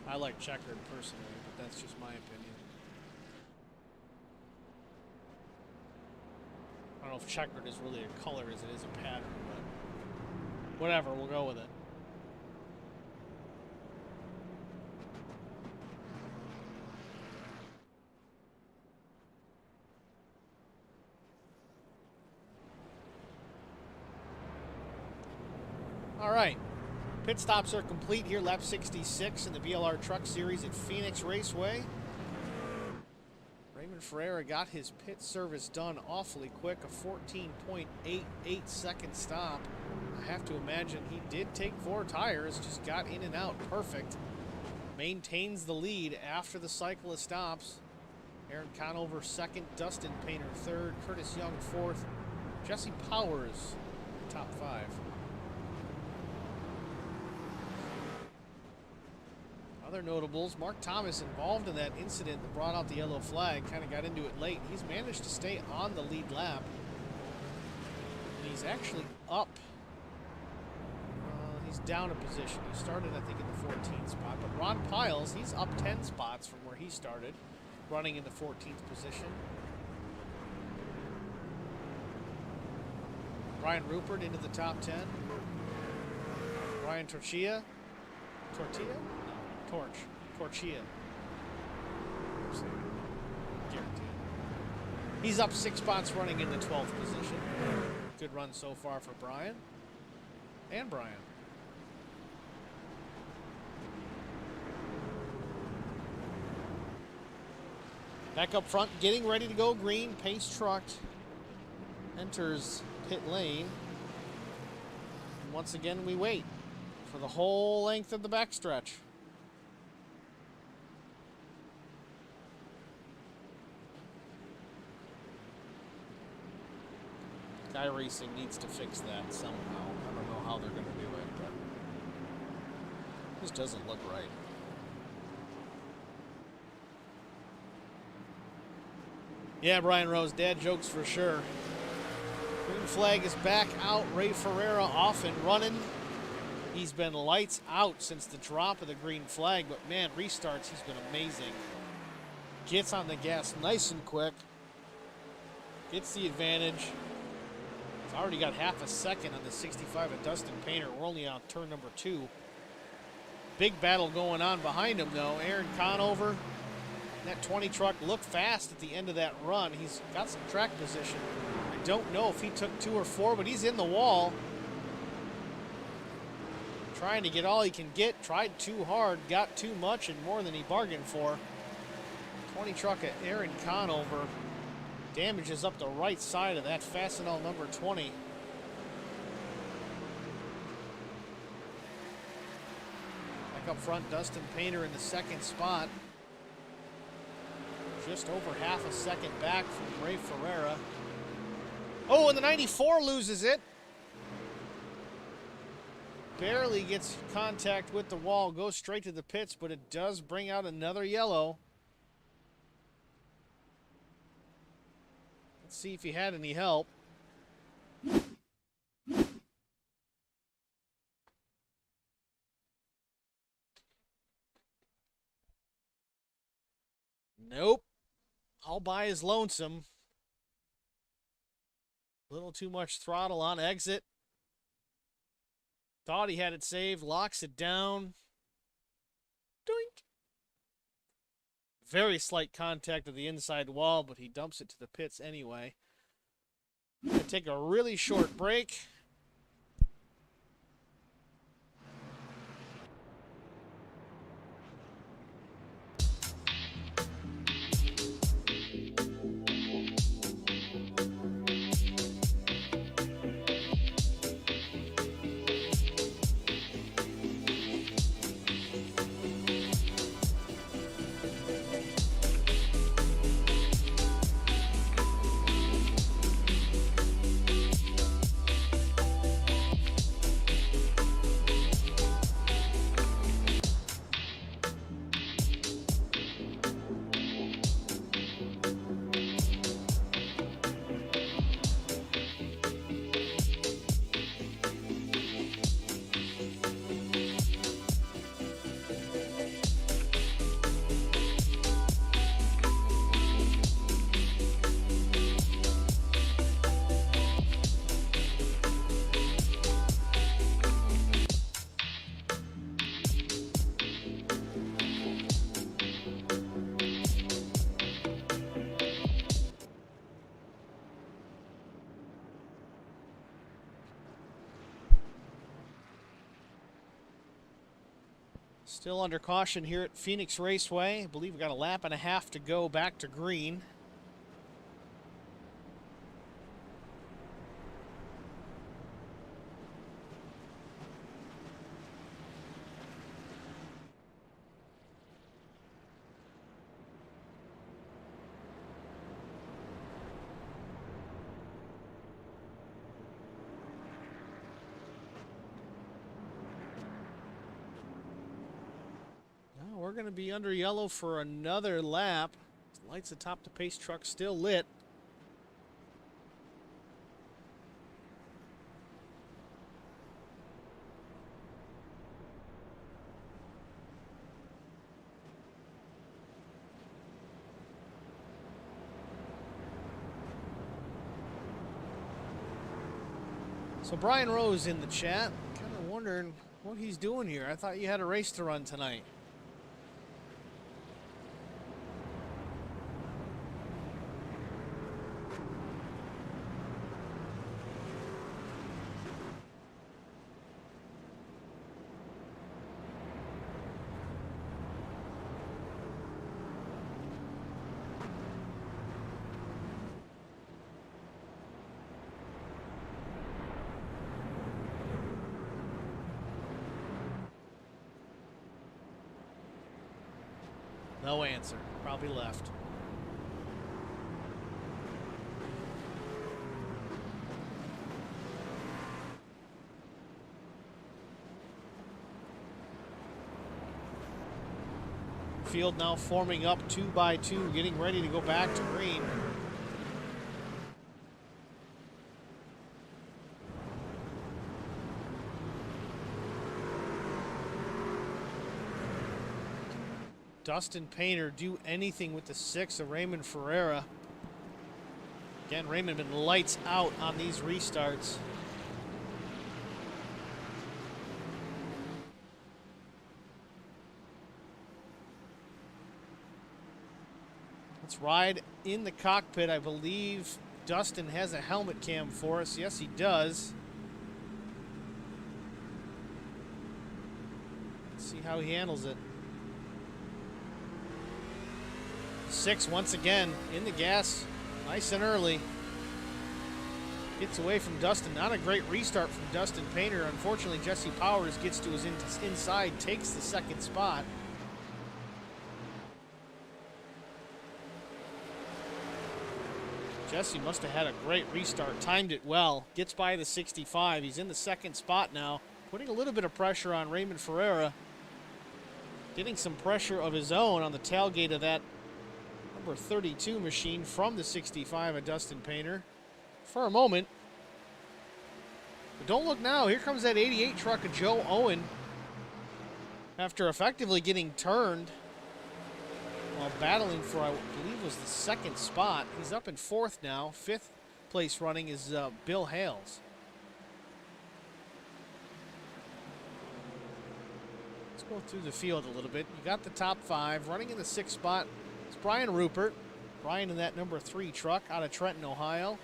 I like checkered personally, but that's just my opinion. I don't know if checkered is really a color as it is a pattern, but whatever, we'll go with it. All right, pit stops are complete here, lap 66 in the BLR Truck Series at Phoenix Raceway. Raymond Ferreira got his pit service done awfully quick, a 14.88 second stop. I have to imagine he did take 4 tires, just got in and out perfect. Maintains the lead after the cyclist stops. Aaron Conover second, Dustin Painter third, Curtis Young fourth, Jesse Powers top 5. Other notables, Mark Thomas involved in that incident that brought out the yellow flag, kind of got into it late. He's managed to stay on the lead lap. And he's actually up. He's down a position. He started, I think, in the 14th spot. But Ron Piles, he's up 10 spots from where he started, running in the 14th position. Brian Rupert into the top 10. Ryan Torchia. Torchia. Guaranteed. He's up 6 spots running in the 12th position. Good run so far for Brian. And Brian. Back up front, getting ready to go green. Pace truck enters pit lane. And once again, we wait for the whole length of the backstretch. Guy Racing needs to fix that somehow. I don't know how they're going to do it, but it just doesn't look right. Yeah, Brian Rose, dad jokes for sure. Green flag is back out. Ray Ferreira off and running. He's been lights out since the drop of the green flag, but man, restarts, he's been amazing. Gets on the gas nice and quick. Gets the advantage. Already got half a second on the 65 of Dustin Painter. We're only on turn number 2. Big battle going on behind him, though. Aaron Conover, that 20 truck looked fast at the end of that run. He's got some track position. I don't know if he took 2 or 4, but he's in the wall. Trying to get all he can get. Tried too hard, got too much, and more than he bargained for. 20 truck at Aaron Conover. Damages up the right side of that Fastenal number 20. Back up front, Dustin Painter in the second spot. Just over half a second back from Ray Ferreira. Oh, and the 94 loses it. Barely gets contact with the wall, goes straight to the pits, but it does bring out another yellow. Let's see if he had any help. Nope. All by his lonesome. A little too much throttle on exit. Thought he had it saved, locks it down. Doink. Very slight contact of the inside wall, but he dumps it to the pits anyway. Gonna take a really short break. Still under caution here at Phoenix Raceway. I believe we've got a lap and a half to go back to green. We're going to be under yellow for another lap. Lights atop the pace truck still lit. So Brian Rose in the chat, kind of wondering what he's doing here. I thought you had a race to run tonight. No answer. Probably left. Field now forming up 2 by 2, getting ready to go back to green. Dustin Painter do anything with the 6 of Raymond Ferreira. Again, Raymond been lights out on these restarts. Let's ride in the cockpit. I believe Dustin has a helmet cam for us. Yes, he does. Let's see how he handles it. 6 once again in the gas. Nice and early. Gets away from Dustin. Not a great restart from Dustin Painter. Unfortunately, Jesse Powers gets to his inside, takes the second spot. Jesse must have had a great restart, timed it well, gets by the 65. He's in the second spot now, putting a little bit of pressure on Raymond Ferreira. Getting some pressure of his own on the tailgate of that number 32 machine from the 65 of Dustin Painter for a moment. But don't look now, here comes that 88 truck of Joe Owen after effectively getting turned while battling for, I believe, was the second spot. He's up in fourth now. Fifth place running is Bill Hales. Let's go through the field a little bit. You got the top 5. Running in the 6th spot is Brian Rupert. Brian in that number 3 truck out of Trenton, Ohio.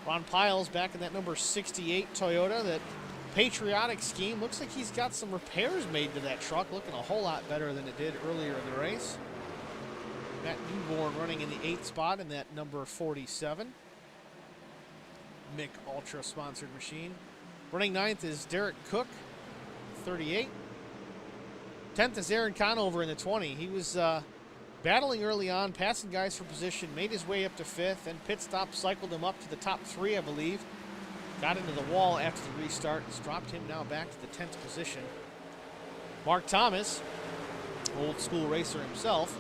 Ron Piles back in that number 68 Toyota. That patriotic scheme. Looks like he's got some repairs made to that truck. Looking a whole lot better than it did earlier in the race. Matt Newborn running in the 8th spot in that number 47. Mick Ultra sponsored machine. Running 9th is Derek Cook, 38. 10th is Aaron Conover in the 20. He was battling early on, passing guys for position, made his way up to 5th, and pit stop cycled him up to the top 3, I believe. Got into the wall after the restart. It's dropped him now back to the 10th position. Mark Thomas, old school racer himself,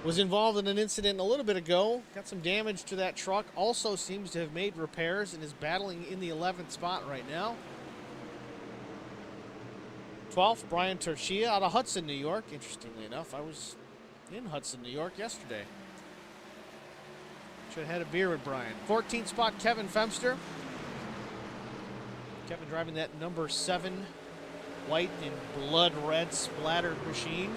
was involved in an incident a little bit ago. Got some damage to that truck. Also seems to have made repairs and is battling in the 11th spot right now. 12th, Brian Torchia out of Hudson, New York. Interestingly enough, I was in Hudson, New York yesterday. Should have had a beer with Brian. 14th spot, Kevin Femster. Kevin driving that number 7 white and blood red splattered machine.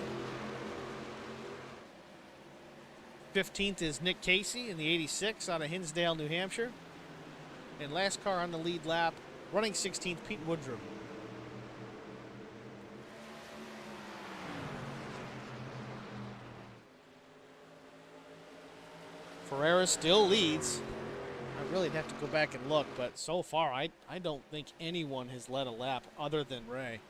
15th is Nick Casey in the 86 out of Hinsdale, New Hampshire. And last car on the lead lap, running 16th, Pete Woodrum. Ferreira still leads. I really have to go back and look, but so far I don't think anyone has led a lap other than Ray.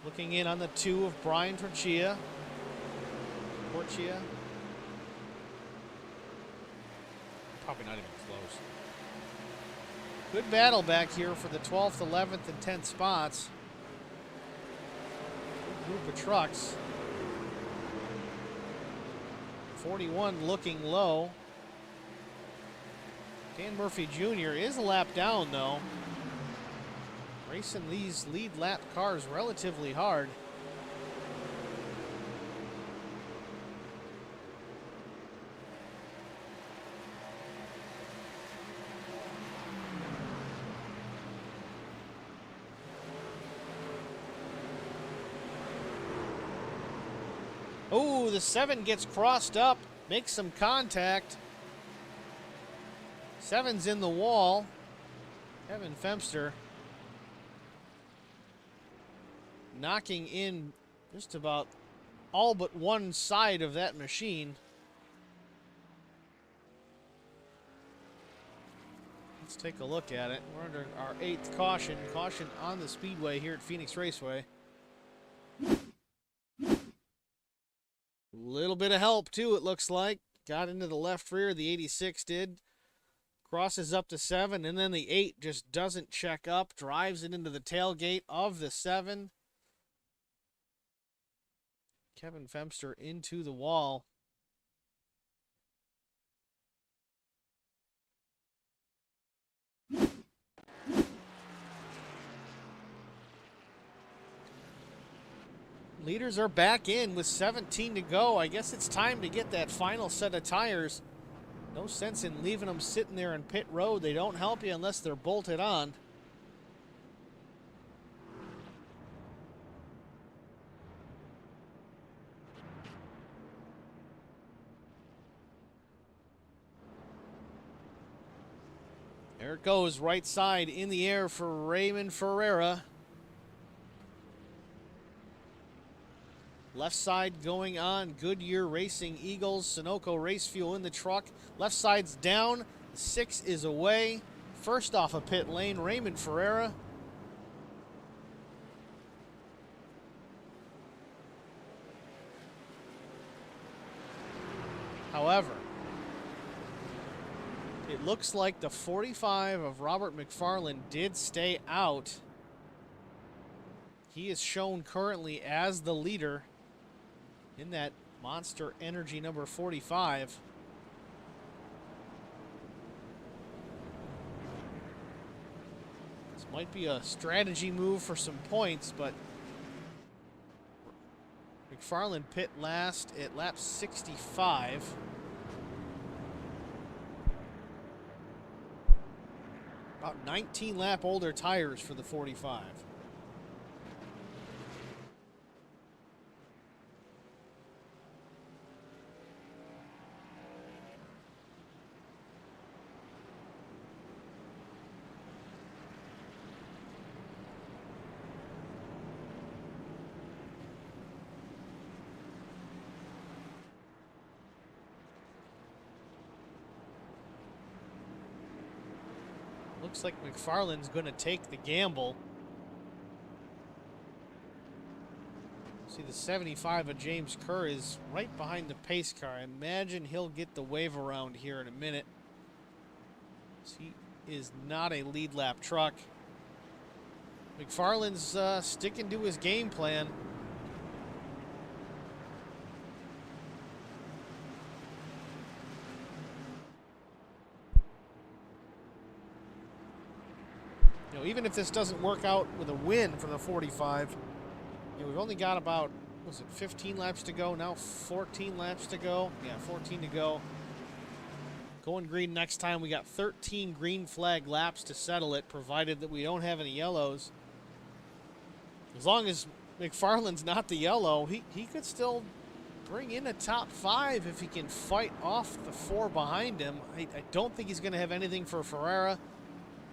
Looking in on the 2 of Brian Torchia. Probably not even close. Good battle back here for the 12th, 11th, and 10th spots. Good group of trucks. 41 looking low. Dan Murphy Jr. is a lap down, though. Racing these lead lap cars relatively hard. Oh, the 7 gets crossed up, makes some contact. 7's in the wall. Kevin Femster knocking in just about all but one side of that machine. Let's take a look at it. We're under our 8th caution. Caution on the speedway here at Phoenix Raceway. A little bit of help, too, it looks like. Got into the left rear, the 86 did. Crosses up to 7, and then the 8 just doesn't check up. Drives it into the tailgate of the 7. Kevin Femster into the wall. Leaders are back in with 17 to go. I guess it's time to get that final set of tires. No sense in leaving them sitting there in pit road. They don't help you unless they're bolted on. There it goes, right side in the air for Raymond Ferreira. Left side going on, Goodyear Racing Eagles, Sunoco Race Fuel in the truck. Left side's down, 6 is away. First off a pit lane, Raymond Ferreira. However, it looks like the 45 of Robert McFarland did stay out. He is shown currently as the leader in that Monster Energy number 45. This might be a strategy move for some points, but McFarland pit last at lap 65. About 19 lap older tires for the 45. Looks like McFarland's going to take the gamble. See, the 75 of James Kerr is right behind the pace car. I imagine he'll get the wave around here in a minute. He is not a lead lap truck. McFarland's sticking to his game plan. Even if this doesn't work out with a win for the 45, we've only got about, was it 15 laps to go? Now 14 laps to go. Yeah, 14 to go. Going green next time. We got 13 green flag laps to settle it, provided that we don't have any yellows. As long as McFarland's not the yellow, he could still bring in a top 5 if he can fight off the 4 behind him. I don't think he's going to have anything for Ferreira.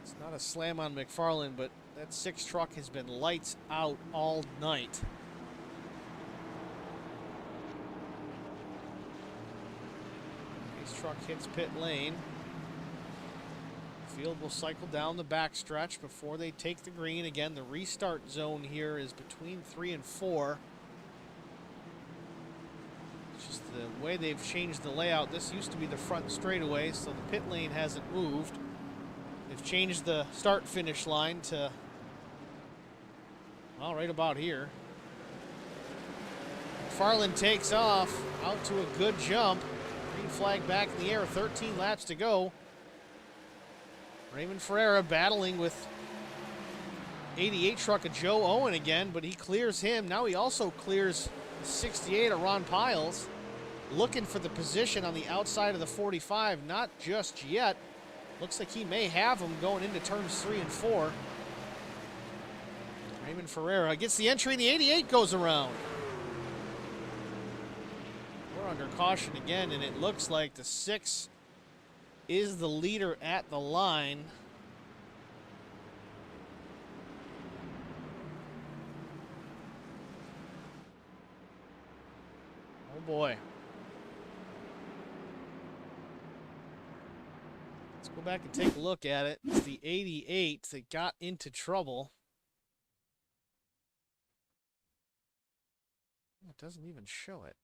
It's not a slam on McFarland, but that 6 truck has been lights out all night. This truck hits pit lane. Field will cycle down the backstretch before they take the green. Again, the restart zone here is between 3 and 4. It's just the way they've changed the layout. This used to be the front straightaway, so the pit lane hasn't moved. They've changed the start-finish line to, well, right about here. McFarland takes off, out to a good jump. Green flag back in the air, 13 laps to go. Raymond Ferreira battling with 88 truck of Joe Owen again, but he clears him. Now he also clears the 68 of Ron Piles. Looking for the position on the outside of the 45, not just yet. Looks like he may have him going into turns 3 and 4. Raymond Ferreira gets the entry, and the 88 goes around. We're under caution again, and it looks like the 6 is the leader at the line. Oh boy. Go back and take a look at it. It's the 88 that got into trouble. It doesn't even show it.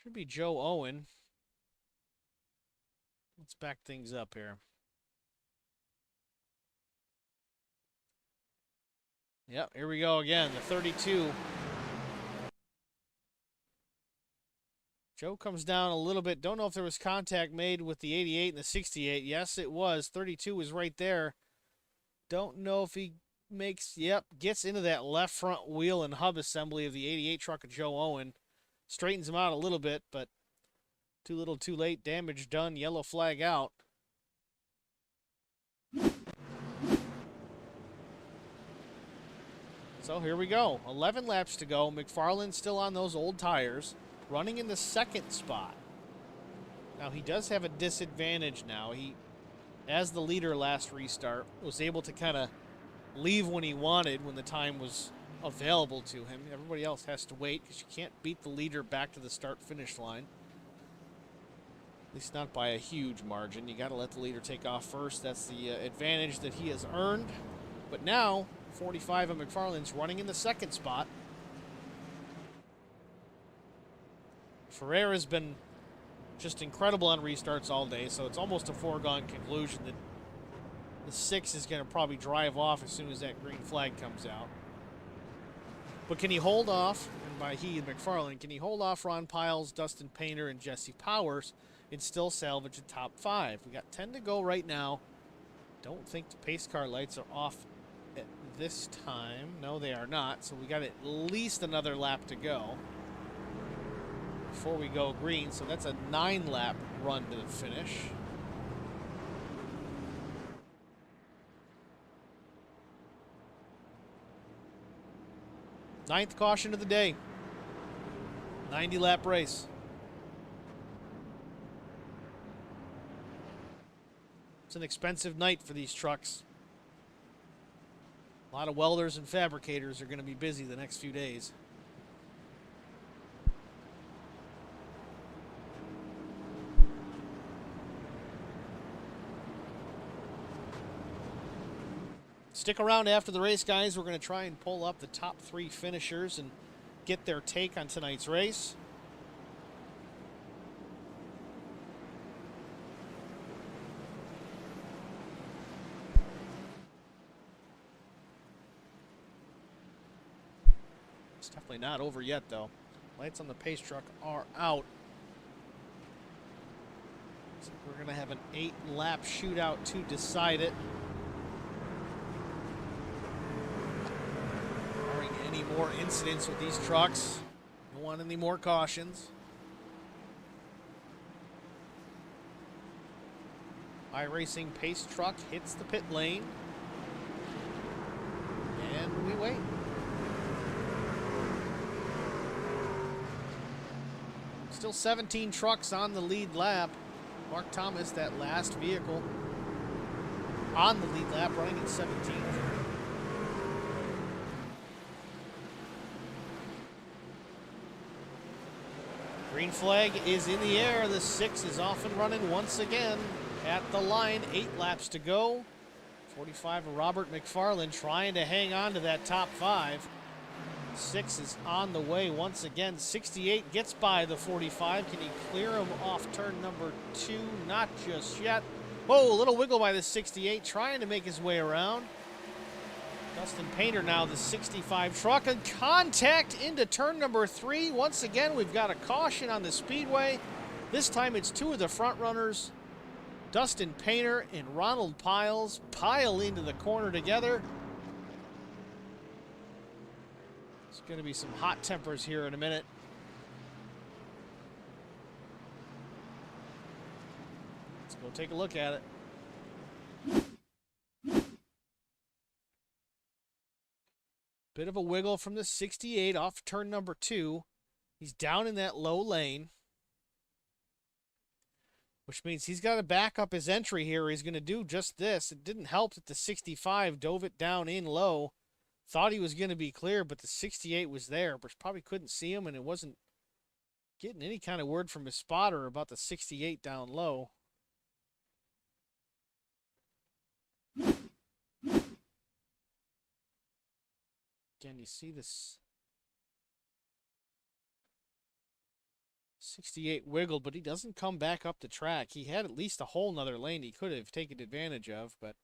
Should be Joe Owen. Let's back things up here. Yep, here we go again, the 32. Joe comes down a little bit. Don't know if there was contact made with the 88 and the 68. Yes, it was. 32 was right there. Don't know if he makes, yep, gets into that left front wheel and hub assembly of the 88 truck of Joe Owen. Straightens him out a little bit, but too little too late. Damage done. Yellow flag out. So here we go. 11 laps to go. McFarland's still on those old tires, running in the second spot. Now, he does have a disadvantage now. He, as the leader last restart, was able to kind of leave when he wanted when the time was available to him. Everybody else has to wait because you can't beat the leader back to the start-finish line. At least not by a huge margin. You got to let the leader take off first. That's the advantage that he has earned. But now, 45 of McFarland's running in the second spot. Ferreira's been just incredible on restarts all day, so it's almost a foregone conclusion that the 6 is going to probably drive off as soon as that green flag comes out. But can he hold off, and by he and McFarland, can he hold off Ron Piles, Dustin Painter, and Jesse Powers and still salvage a top 5? We got 10 to go right now. Don't think the pace car lights are off at this time. No, they are not. So we got at least another lap to go before we go green. So that's a 9-lap run to the finish. Ninth caution of the day. 90-lap race. It's an expensive night for these trucks. A lot of welders and fabricators are going to be busy the next few days. Stick around after the race, guys. We're going to try and pull up the top 3 finishers and get their take on tonight's race. It's definitely not over yet, though. Lights on the pace truck are out. So we're going to have an 8-lap shootout to decide it. Barring any more incidents with these trucks. Don't want any more cautions. iRacing pace truck hits the pit lane. And we wait. Still 17 trucks on the lead lap. Mark Thomas, that last vehicle on the lead lap, running at 17. Green flag is in the air. The 6 is off and running once again at the line. 8 laps to go. 45 of Robert McFarland trying to hang on to that top 5. 6 is on the way once again. 68 gets by the 45. Can he clear him off turn number 2? Not just yet. Whoa, a little wiggle by the 68, trying to make his way around. Dustin Painter now, the 65 truck, and contact into turn number 3. Once again, we've got a caution on the speedway. This time it's 2 of the front runners. Dustin Painter and Ronald Piles pile into the corner together. There's going to be some hot tempers here in a minute. Let's go take a look at it. Bit of a wiggle from the 68 off turn number 2. He's down in that low lane, which means he's got to back up his entry here. He's going to do just this. It didn't help that the 65 dove it down in low. Thought he was going to be clear, but the 68 was there, but probably couldn't see him, and it wasn't getting any kind of word from his spotter about the 68 down low. Again, you see this 68 wiggled, but he doesn't come back up the track. He had at least a whole nother lane he could have taken advantage of, but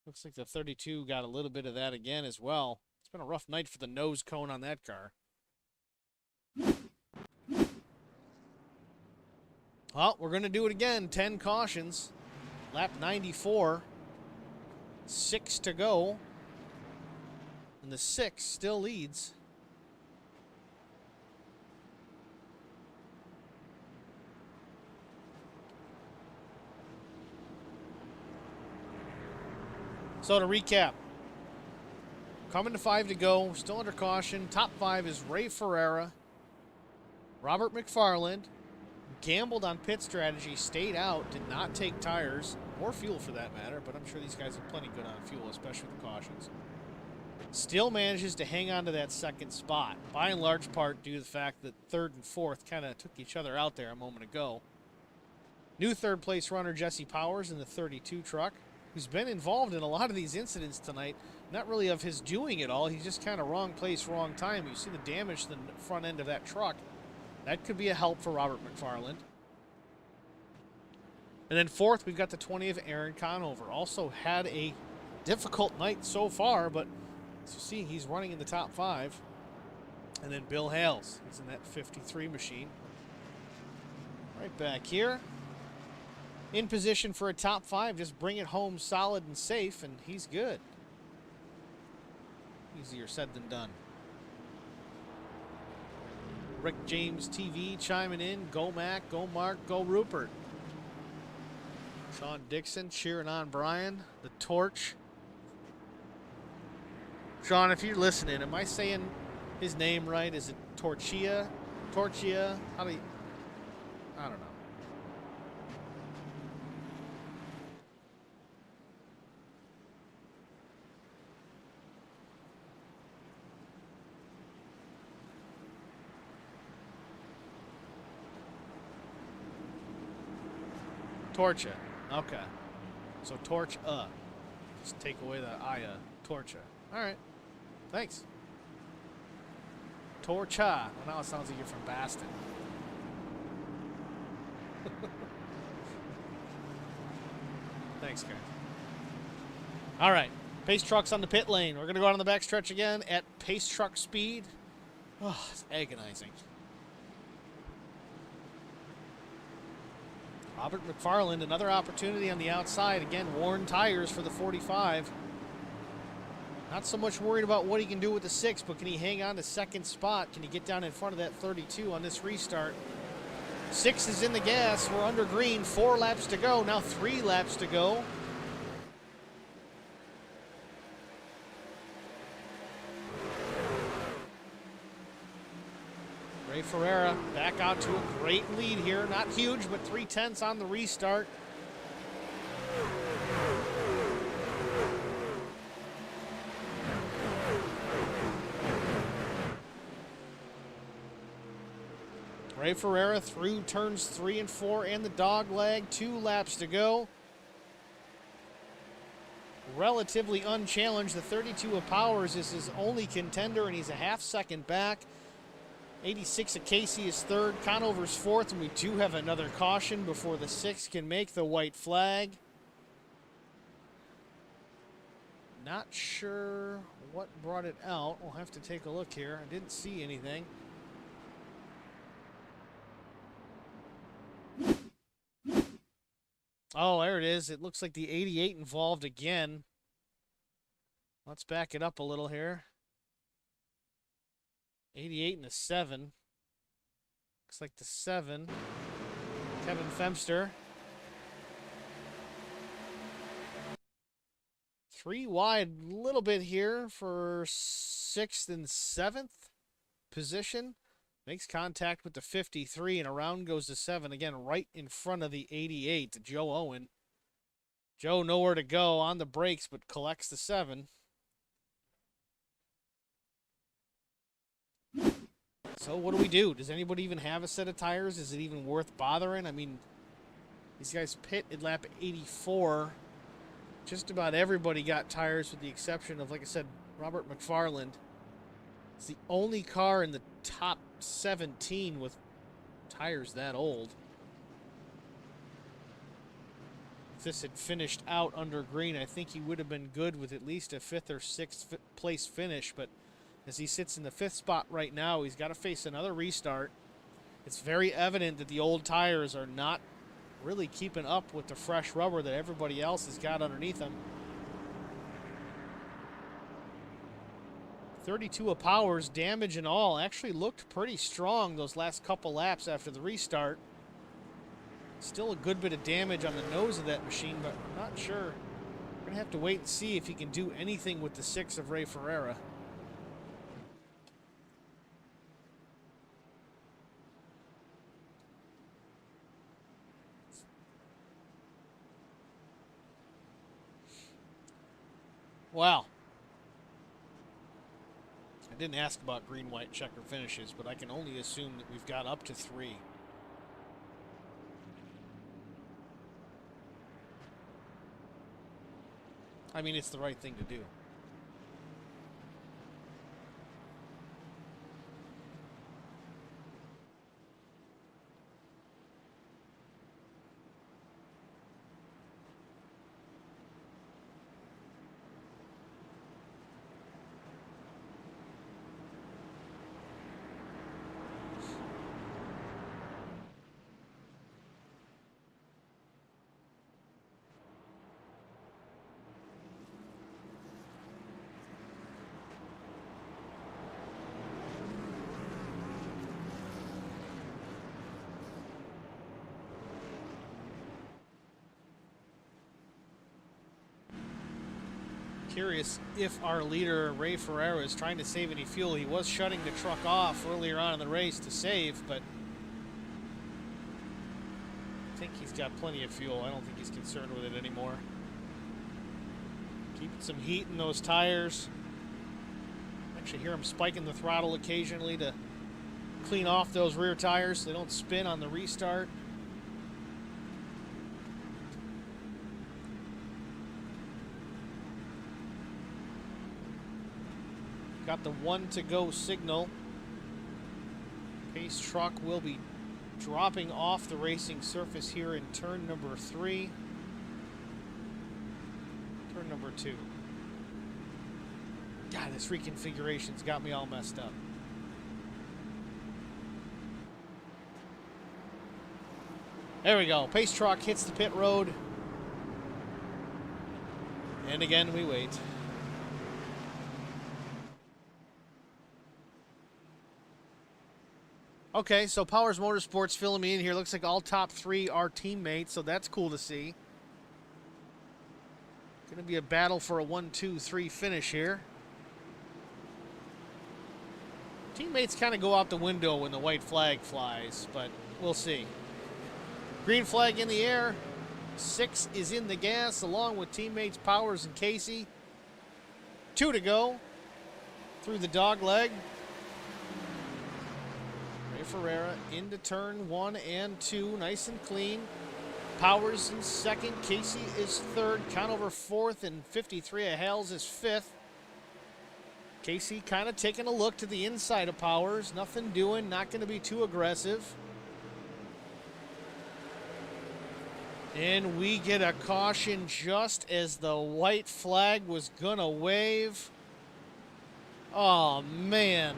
looks like the 32 got a little bit of that again as well. It's been a rough night for the nose cone on that car. Well, we're going to do it again. 10 cautions. Lap 94. 6 to go. And the 6 still leads. So to recap, coming to 5 to go, still under caution. Top 5 is Ray Ferreira, Robert McFarland, gambled on pit strategy, stayed out, did not take tires, or fuel for that matter, but I'm sure these guys are plenty good on fuel, especially with the cautions. Still manages to hang on to that second spot, by and large part due to the fact that third and fourth kind of took each other out there a moment ago. New third place runner Jesse Powers in the 32 truck, who's been involved in a lot of these incidents tonight. Not really of his doing it all. He's just kind of wrong place, wrong time. You see the damage to the front end of that truck. That could be a help for Robert McFarland. And then fourth, we've got the 20 of Aaron Conover. Also had a difficult night so far, but as you see, he's running in the top 5. And then Bill Hales. He's in that 53 machine. Right back here. In position for a top 5, just bring it home solid and safe, and he's good. Easier said than done. Rick James TV chiming in. Go Mac, go Mark, go Rupert. Sean Dixon cheering on Brian. The Torch. Sean, if you're listening, am I saying his name right? Is it Torchia? Torchia? How do you... I don't know. Torcha. Okay. So torch just take away the Aya. Torcha. Alright. Thanks. Torcha. Well, now it sounds like you're from Baston. Thanks, guys. Alright. Pace trucks on the pit lane. We're going to go out on the backstretch again at pace truck speed. Oh, it's agonizing. Robert McFarland, another opportunity on the outside. Again, worn tires for the 45. Not so much worried about what he can do with the 6, but can he hang on to second spot? Can he get down in front of that 32 on this restart? 6 is in the gas. We're under green. 4 laps to go. Now 3 laps to go. Ray Ferreira back out to a great lead here. Not huge, but 3/10 on the restart. Ray Ferreira through turns 3 and 4 and the dog leg. 2 laps to go. Relatively unchallenged. The 32 of Powers is his only contender, and he's a half second back. 86 of Casey is third. Conover's fourth, and we do have another caution before the 6 can make the white flag. Not sure what brought it out. We'll have to take a look here. I didn't see anything. Oh, there it is. It looks like the 88 involved again. Let's back it up a little here. 88 and a 7. Looks like the 7. Kevin Femster. 3 wide, little bit here for 6th and 7th position. Makes contact with the 53, and around goes the 7 again, right in front of the 88, Joe Owen. Joe nowhere to go on the brakes, but collects the 7. So what do we do? Does anybody even have a set of tires? Is it even worth bothering? I mean, these guys pit at lap 84. Just about everybody got tires with the exception of, like I said, Robert McFarland. It's the only car in the top 17 with tires that old. If this had finished out under green, I think he would have been good with at least a 5th or 6th place finish, but as he sits in the 5th spot right now, he's got to face another restart. It's very evident that the old tires are not really keeping up with the fresh rubber that everybody else has got underneath them. 32 of Powers, damage and all, actually looked pretty strong those last couple laps after the restart. Still a good bit of damage on the nose of that machine, but I'm not sure. We're going to have to wait and see if he can do anything with the 6 of Ray Ferreira. Wow. I didn't ask about green, white, checker finishes, but I can only assume that we've got up to 3. I mean, it's the right thing to do. Curious if our leader, Ray Ferreira, is trying to save any fuel. He was shutting the truck off earlier on in the race to save, but I think he's got plenty of fuel. I don't think he's concerned with it anymore. Keeping some heat in those tires. Actually hear him spiking the throttle occasionally to clean off those rear tires so they don't spin on the restart. Got the 1 to go signal. Pace truck will be dropping off the racing surface here in turn number 3. Turn number 2. God, this reconfiguration's got me all messed up. There we go. Pace truck hits the pit road. And again, we wait. Okay, so Powers Motorsports filling me in here. Looks like all top 3 are teammates, so that's cool to see. Going to be a battle for a 1-2-3 finish here. Teammates kind of go out the window when the white flag flies, but we'll see. Green flag in the air. 6 is in the gas, along with teammates Powers and Casey. 2 to go through the dog leg. Ferreira into turn 1 and 2, nice and clean. Powers in 2nd, Casey is 3rd, Conover 4th, and 53 of Hales is 5th. Casey kind of taking a look to the inside of Powers, nothing doing, not going to be too aggressive. And we get a caution just as the white flag was going to wave. Oh, man.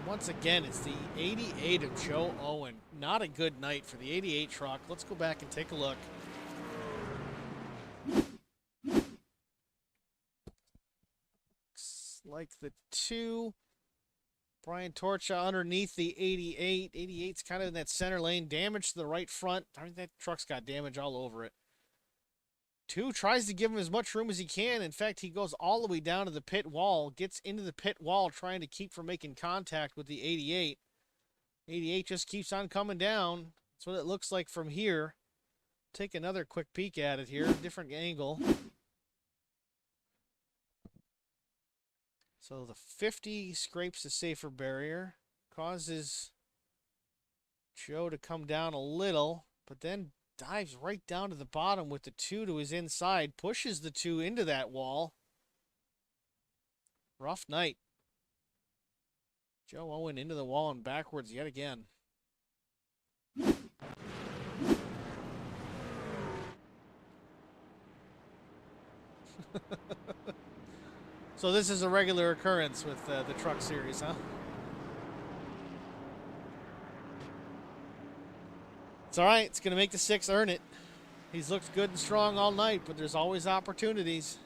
Once again, it's the 88 of Joe Owen. Not a good night for the 88 truck. Let's go back and take a look. Looks like the 2. Brian Torcha underneath the 88. 88's kind of in that center lane. Damage to the right front. I mean, that truck's got damage all over it. 2 tries to give him as much room as he can. In fact, he goes all the way down to the pit wall, gets into the pit wall trying to keep from making contact with the 88. 88 just keeps on coming down. That's what it looks like from here. Take another quick peek at it here, different angle. So the 50 scrapes the safer barrier, causes Joe to come down a little, but then dives right down to the bottom with the 2 to his inside, pushes the 2 into that wall. Rough night. Joe Owen into the wall and backwards yet again. So this is a regular occurrence with the truck series, huh? It's all right. It's going to make the 6 earn it. He's looked good and strong all night, but there's always opportunities.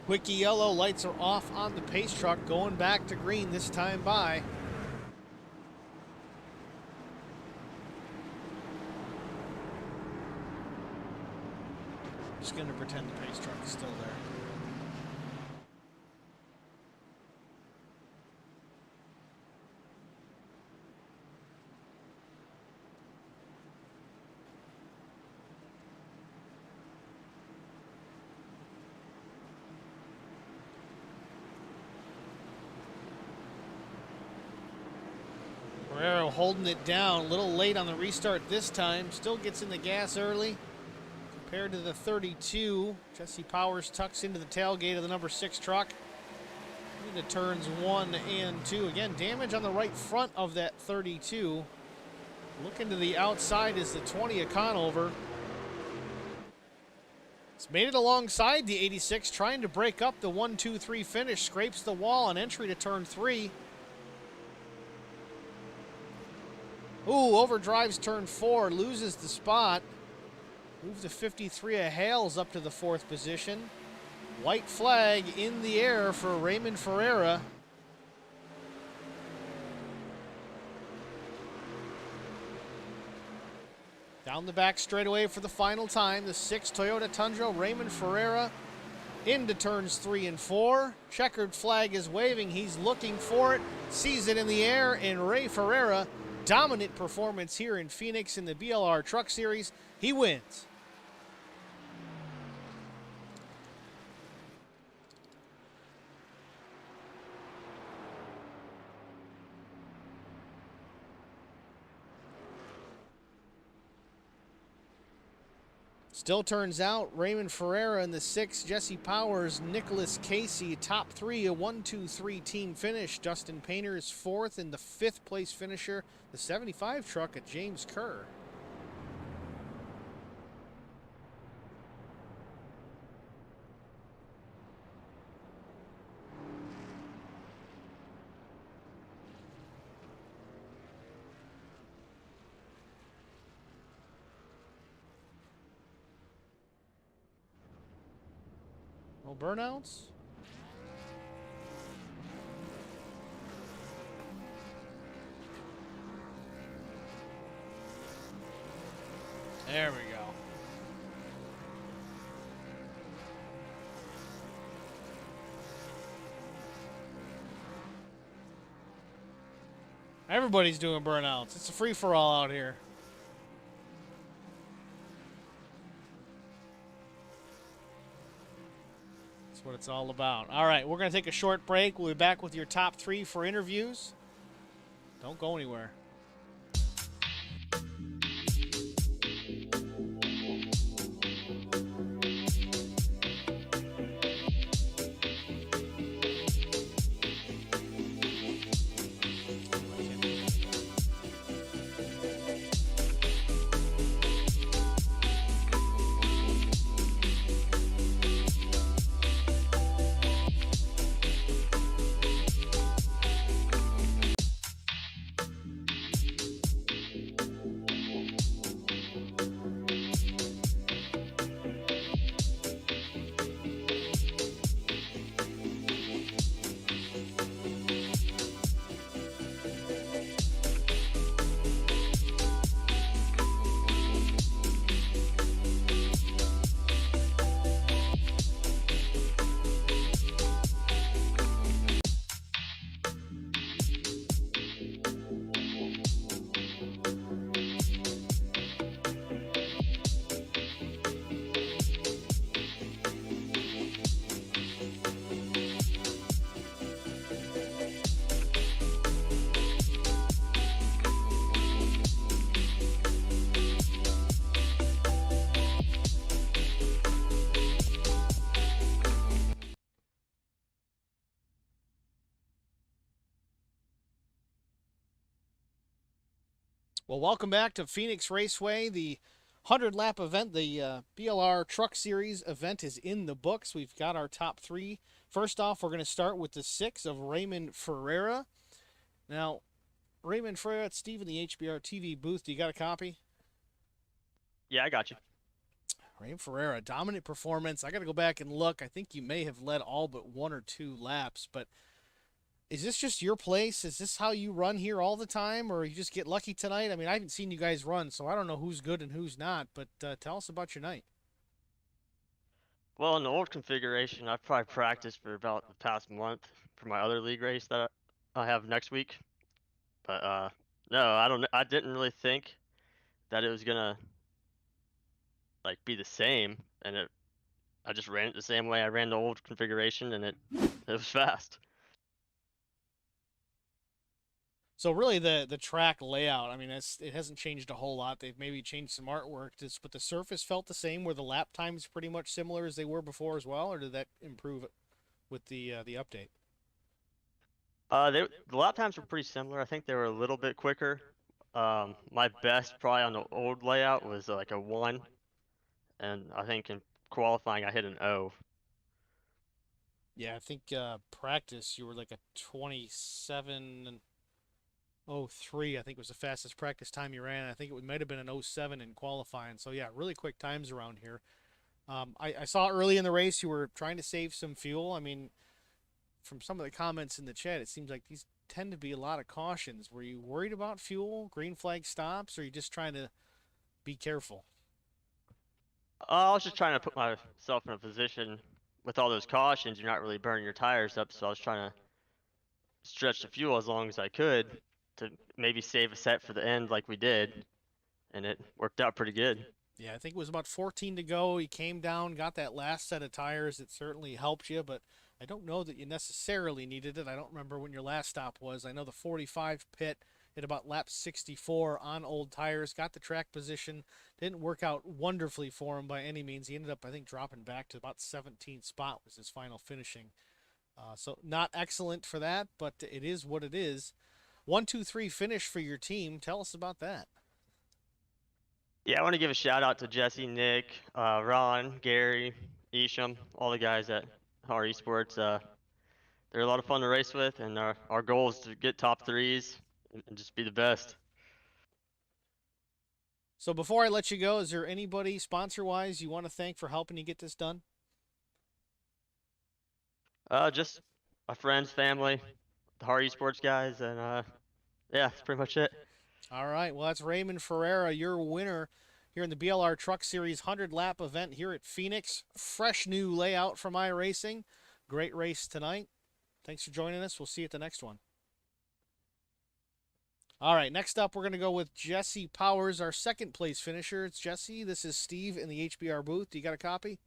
Wiki yellow lights are off on the pace truck, going back to green this time by. Just going to pretend the pace truck is still there. Ferrero holding it down, a little late on the restart this time. Still gets in the gas early compared to the 32. Jesse Powers tucks into the tailgate of the number 6 truck into turns 1 and 2. Again, damage on the right front of that 32. Looking to the outside is the 20 of Conover. It's made it alongside the 86, trying to break up the 1-2-3 finish. Scrapes the wall on entry to turn 3. Ooh, overdrives turn 4, loses the spot. Move the 53 of Hales up to the 4th position. White flag in the air for Raymond Ferreira. Down the back straightaway for the final time. The 6 Toyota Tundra, Raymond Ferreira into turns 3 and 4. Checkered flag is waving. He's looking for it, sees it in the air, and Ray Ferreira, dominant performance here in Phoenix in the BLR Truck Series. He wins. Still turns out Raymond Ferreira in the 6, Jesse Powers, Nicholas Casey, top 3, a 1-2-3 team finish. Dustin Painter is 4th in the 5th place finisher, the 75 truck at James Kerr. No burnouts? There we go. Everybody's doing burnouts. It's a free-for-all out here. What it's all about. All right, we're going to take a short break. We'll be back with your top 3 for interviews. Don't go anywhere. Well, welcome back to Phoenix Raceway, the 100 lap event. The BLR Truck Series event is in the books. We've got our top three. First off, we're going to start with the 6 of Raymond Ferreira. Now, Raymond Ferreira, it's Steve in the HBR TV booth. Do you got a copy? Yeah, I got you. Raymond Ferreira, dominant performance. I got to go back and look. I think you may have led all but one or two laps, but is this just your place? Is this how you run here all the time, or you just get lucky tonight? I mean, I haven't seen you guys run, so I don't know who's good and who's not. But tell us about your night. Well, in the old configuration, I've probably practiced for about the past month for my other league race that I have next week. But no, I don't. I didn't really think that it was gonna like be the same, and I just ran it the same way I ran the old configuration, and it was fast. So really, the track layout. I mean, it hasn't changed a whole lot. They've maybe changed some artwork, but the surface felt the same. Were the lap times pretty much similar as they were before as well, or did that improve with the update? The lap times were pretty similar. I think they were a little bit quicker. My best probably on the old layout was like a 1, and I think in qualifying I hit an O. Yeah, I think practice you were like a 27:03. I think was the fastest practice time you ran. I think it might have been an '07 in qualifying. So yeah, really quick times around here. I saw early in the race you were trying to save some fuel. I mean, from some of the comments in the chat, it seems like these tend to be a lot of cautions. Were you worried about fuel, green flag stops, or are you just trying to be careful? I was just trying to put myself in a position with all those cautions. You're not really burning your tires up, so I was trying to stretch the fuel as long as I could to maybe save a set for the end, like we did, and it worked out pretty good. Yeah, I think it was about 14 to go. He came down, got that last set of tires. It certainly helped you, but I don't know that you necessarily needed it. I don't remember when your last stop was. I know the 45 pit at about lap 64 on old tires, got the track position. Didn't work out wonderfully for him by any means. He ended up, I think, dropping back to about 17th spot was his final finishing. So not excellent for that, but it is what it is. 1, 2, 3 finish for your team. Tell us about that. Yeah, I want to give a shout out to Jesse, Nick, Ron, Gary, Isham, all the guys at our esports. They're a lot of fun to race with, and our goal is to get top threes and just be the best. So before I let you go, is there anybody sponsor wise you want to thank for helping you get this done? Just my friends, family, the Hard Esports guys, and yeah, that's pretty much it. All right. Well, that's Raymond Ferreira, your winner here in the BLR Truck Series 100 lap event here at Phoenix. Fresh new layout from iRacing. Great race tonight. Thanks for joining us. We'll see you at the next one. All right. Next up, we're going to go with Jesse Powers, our second place finisher. It's Jesse. This is Steve in the HBR booth. Do you got a copy?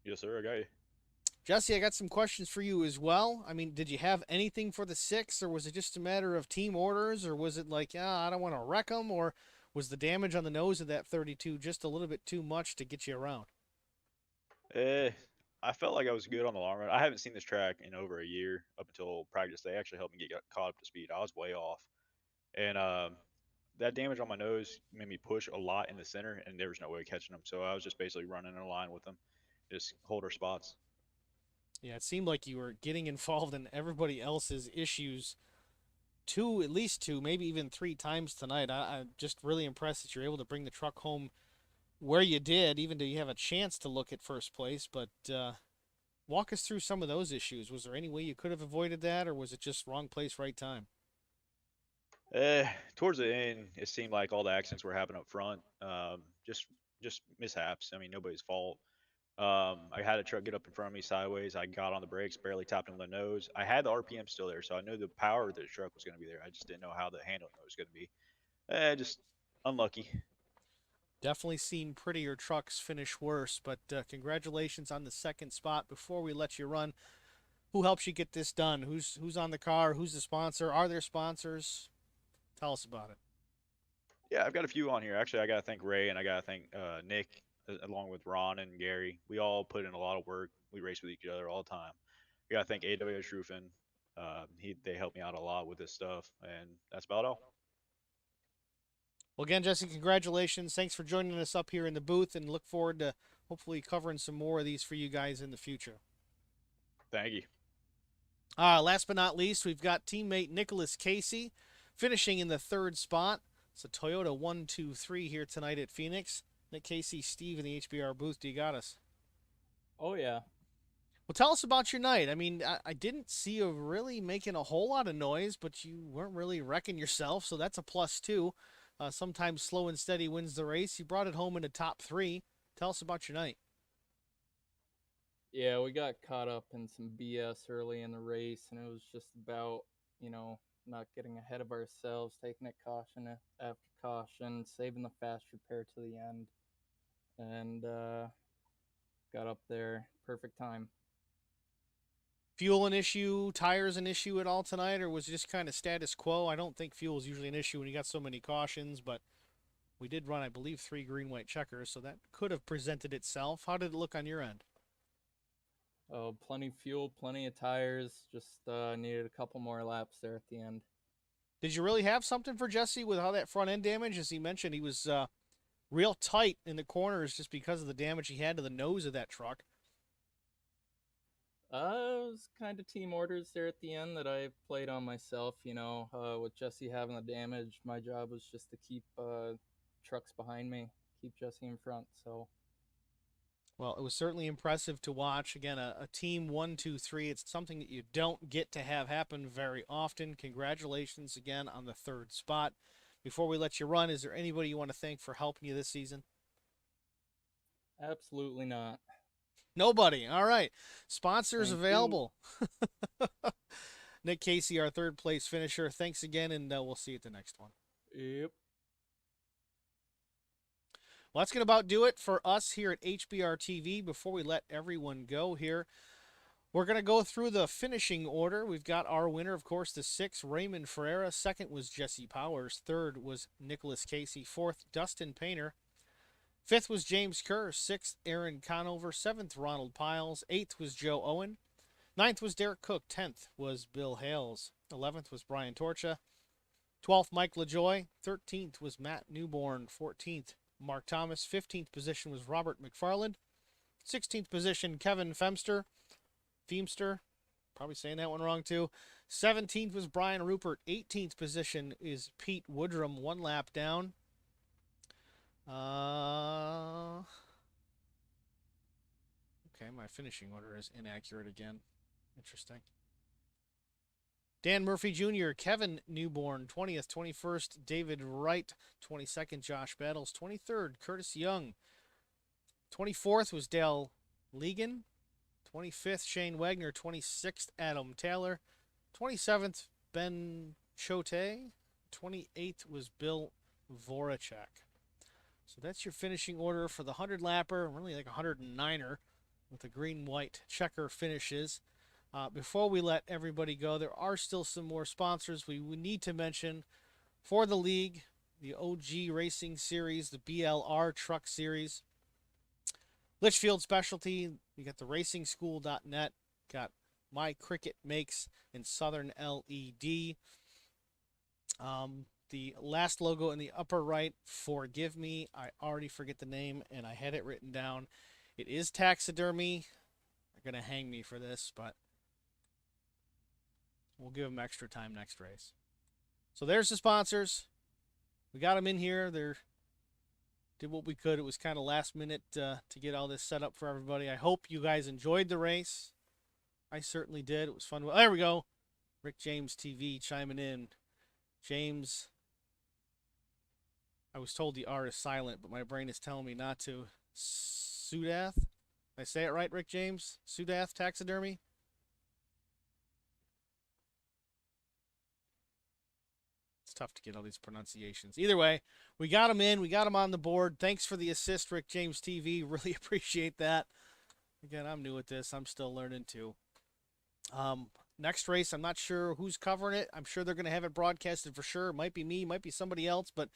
Yes, sir. I got you. Jesse, I got some questions for you as well. I mean, did you have anything for the 6, or was it just a matter of team orders, or was it like, yeah, I don't want to wreck them, or was the damage on the nose of that 32 just a little bit too much to get you around? Eh, I felt like I was good on the long run. I haven't seen this track in over a year up until practice. They actually helped me get caught up to speed. I was way off, and that damage on my nose made me push a lot in the center, and there was no way of catching them. So I was just basically running in a line with them, just hold our spots. Yeah, it seemed like you were getting involved in everybody else's issues two, at least two, maybe even three times tonight. I'm just really impressed that you're able to bring the truck home where you did, even though you have a chance to look at first place. But walk us through some of those issues. Was there any way you could have avoided that, or was it just wrong place, right time? Towards the end, it seemed like all the accidents were happening up front. Just mishaps. I mean, nobody's fault. I had a truck get up in front of me sideways. I got on the brakes, barely tapped him on the nose. I had the RPM still there, so I knew the power of the truck was going to be there. I just didn't know how the handling was going to be. Just unlucky. Definitely seen prettier trucks finish worse, but congratulations on the second spot. Before we let you run, who helps you get this done? Who's on the car? Who's the sponsor? Are there sponsors? Tell us about it. Yeah, I've got a few on here. Actually, I got to thank Ray and I got to thank Nick, along with Ron and Gary. We all put in a lot of work. We race with each other all the time. I got to thank AWS Roofing. They helped me out a lot with this stuff, and that's about all. Well, again, Jesse, congratulations. Thanks for joining us up here in the booth, and look forward to hopefully covering some more of these for you guys in the future. Thank you. Last but not least, we've got teammate Nicholas Casey finishing in the 3rd spot. It's a Toyota 123 here tonight at Phoenix. Nick Casey, Steve in the HBR booth. Do you got us? Oh, yeah. Well, tell us about your night. I mean, I didn't see you really making a whole lot of noise, but you weren't really wrecking yourself, so that's a plus too. Sometimes slow and steady wins the race. You brought it home in the top 3. Tell us about your night. Yeah, we got caught up in some BS early in the race, and it was just about, not getting ahead of ourselves, taking it caution after caution, saving the fast repair to the end, and got up there. Perfect time. Fuel an issue, tires an issue at all tonight, or was it just kind of status quo? I don't think fuel is usually an issue when you got so many cautions, but we did run, I believe, 3 green-white checkers, so that could have presented itself. How did it look on your end? Oh, plenty of fuel, plenty of tires. Just needed a couple more laps there at the end. Did you really have something for Jesse with how that front end damage? As he mentioned, he was real tight in the corners just because of the damage he had to the nose of that truck. It was kind of team orders there at the end that I played on myself. With Jesse having the damage, my job was just to keep trucks behind me, keep Jesse in front. So, well, it was certainly impressive to watch. Again, a team 1, 2, 3. It's something that you don't get to have happen very often. Congratulations again on the 3rd spot. Before we let you run, is there anybody you want to thank for helping you this season? absolutely not. Nobody. All right. Sponsors Thank available. Nick Casey, our 3rd place finisher. Thanks again, and we'll see you at the next one. Yep. Well, that's going to about do it for us here at HBR TV. Before we let everyone go here, we're going to go through the finishing order. We've got our winner, of course, the 6th, Raymond Ferreira. 2nd was Jesse Powers. 3rd was Nicholas Casey. 4th, Dustin Painter. 5th was James Kerr. 6th, Aaron Conover. 7th, Ronald Piles. 8th was Joe Owen. 9th was Derek Cook. 10th was Bill Hales. 11th was Brian Torcha. 12th, Mike LaJoy. 13th was Matt Newborn. 14th, Mark Thomas. 15th position was Robert McFarland. 16th position, Kevin Feimster. Probably saying that one wrong too. 17th was Brian Rupert. 18th position is Pete Woodrum, 1 lap down. Okay, my finishing order is inaccurate again. Interesting. Dan Murphy Jr., Kevin Newborn, 20th, 21st, David Wright, 22nd, Josh Battles, 23rd, Curtis Young, 24th was Dale Legan, 25th, Shane Wagner, 26th, Adam Taylor, 27th, Ben Chote, 28th was Bill Voracek. So that's your finishing order for the 100-lapper, really like a 109er with the green-white checker finishes. Before we let everybody go, there are still some more sponsors we need to mention for the league, the OG Racing Series, the BLR Truck Series, Litchfield Specialty, we got the racingschool.net, got My Cricket Makes, and Southern LED. The last logo in the upper right, forgive me, I already forget the name, and I had it written down. It is taxidermy. They're going to hang me for this, but we'll give them extra time next race. So there's the sponsors. We got them in here. They did what we could. It was kind of last minute to get all this set up for everybody. I hope you guys enjoyed the race. I certainly did. It was fun. There we go. Rick James TV chiming in. James, I was told the R is silent, but my brain is telling me not to. Sudath? Did I say it right, Rick James? Sudath Taxidermy? It's tough to get all these pronunciations. Either way, we got them in. We got them on the board. Thanks for the assist, Rick James TV. Really appreciate that. Again, I'm new at this. I'm still learning too. Next race, I'm not sure who's covering it. I'm sure they're going to have it broadcasted for sure. It might be me, might be somebody else, but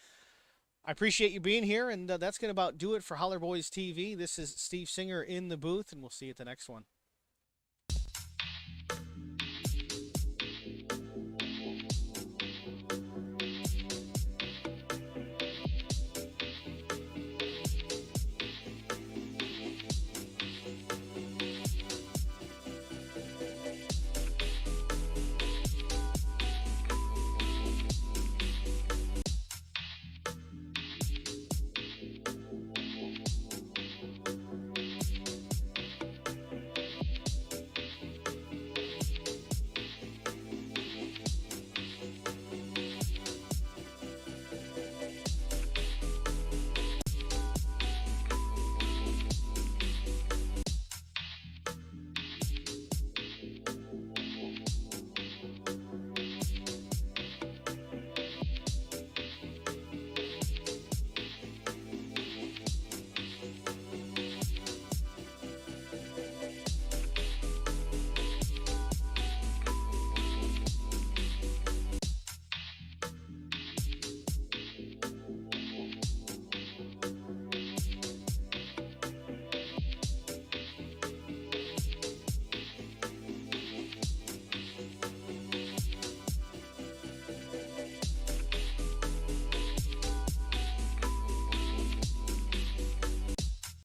I appreciate you being here, and that's going to about do it for Holler Boys TV. This is Steve Singer in the booth, and we'll see you at the next one.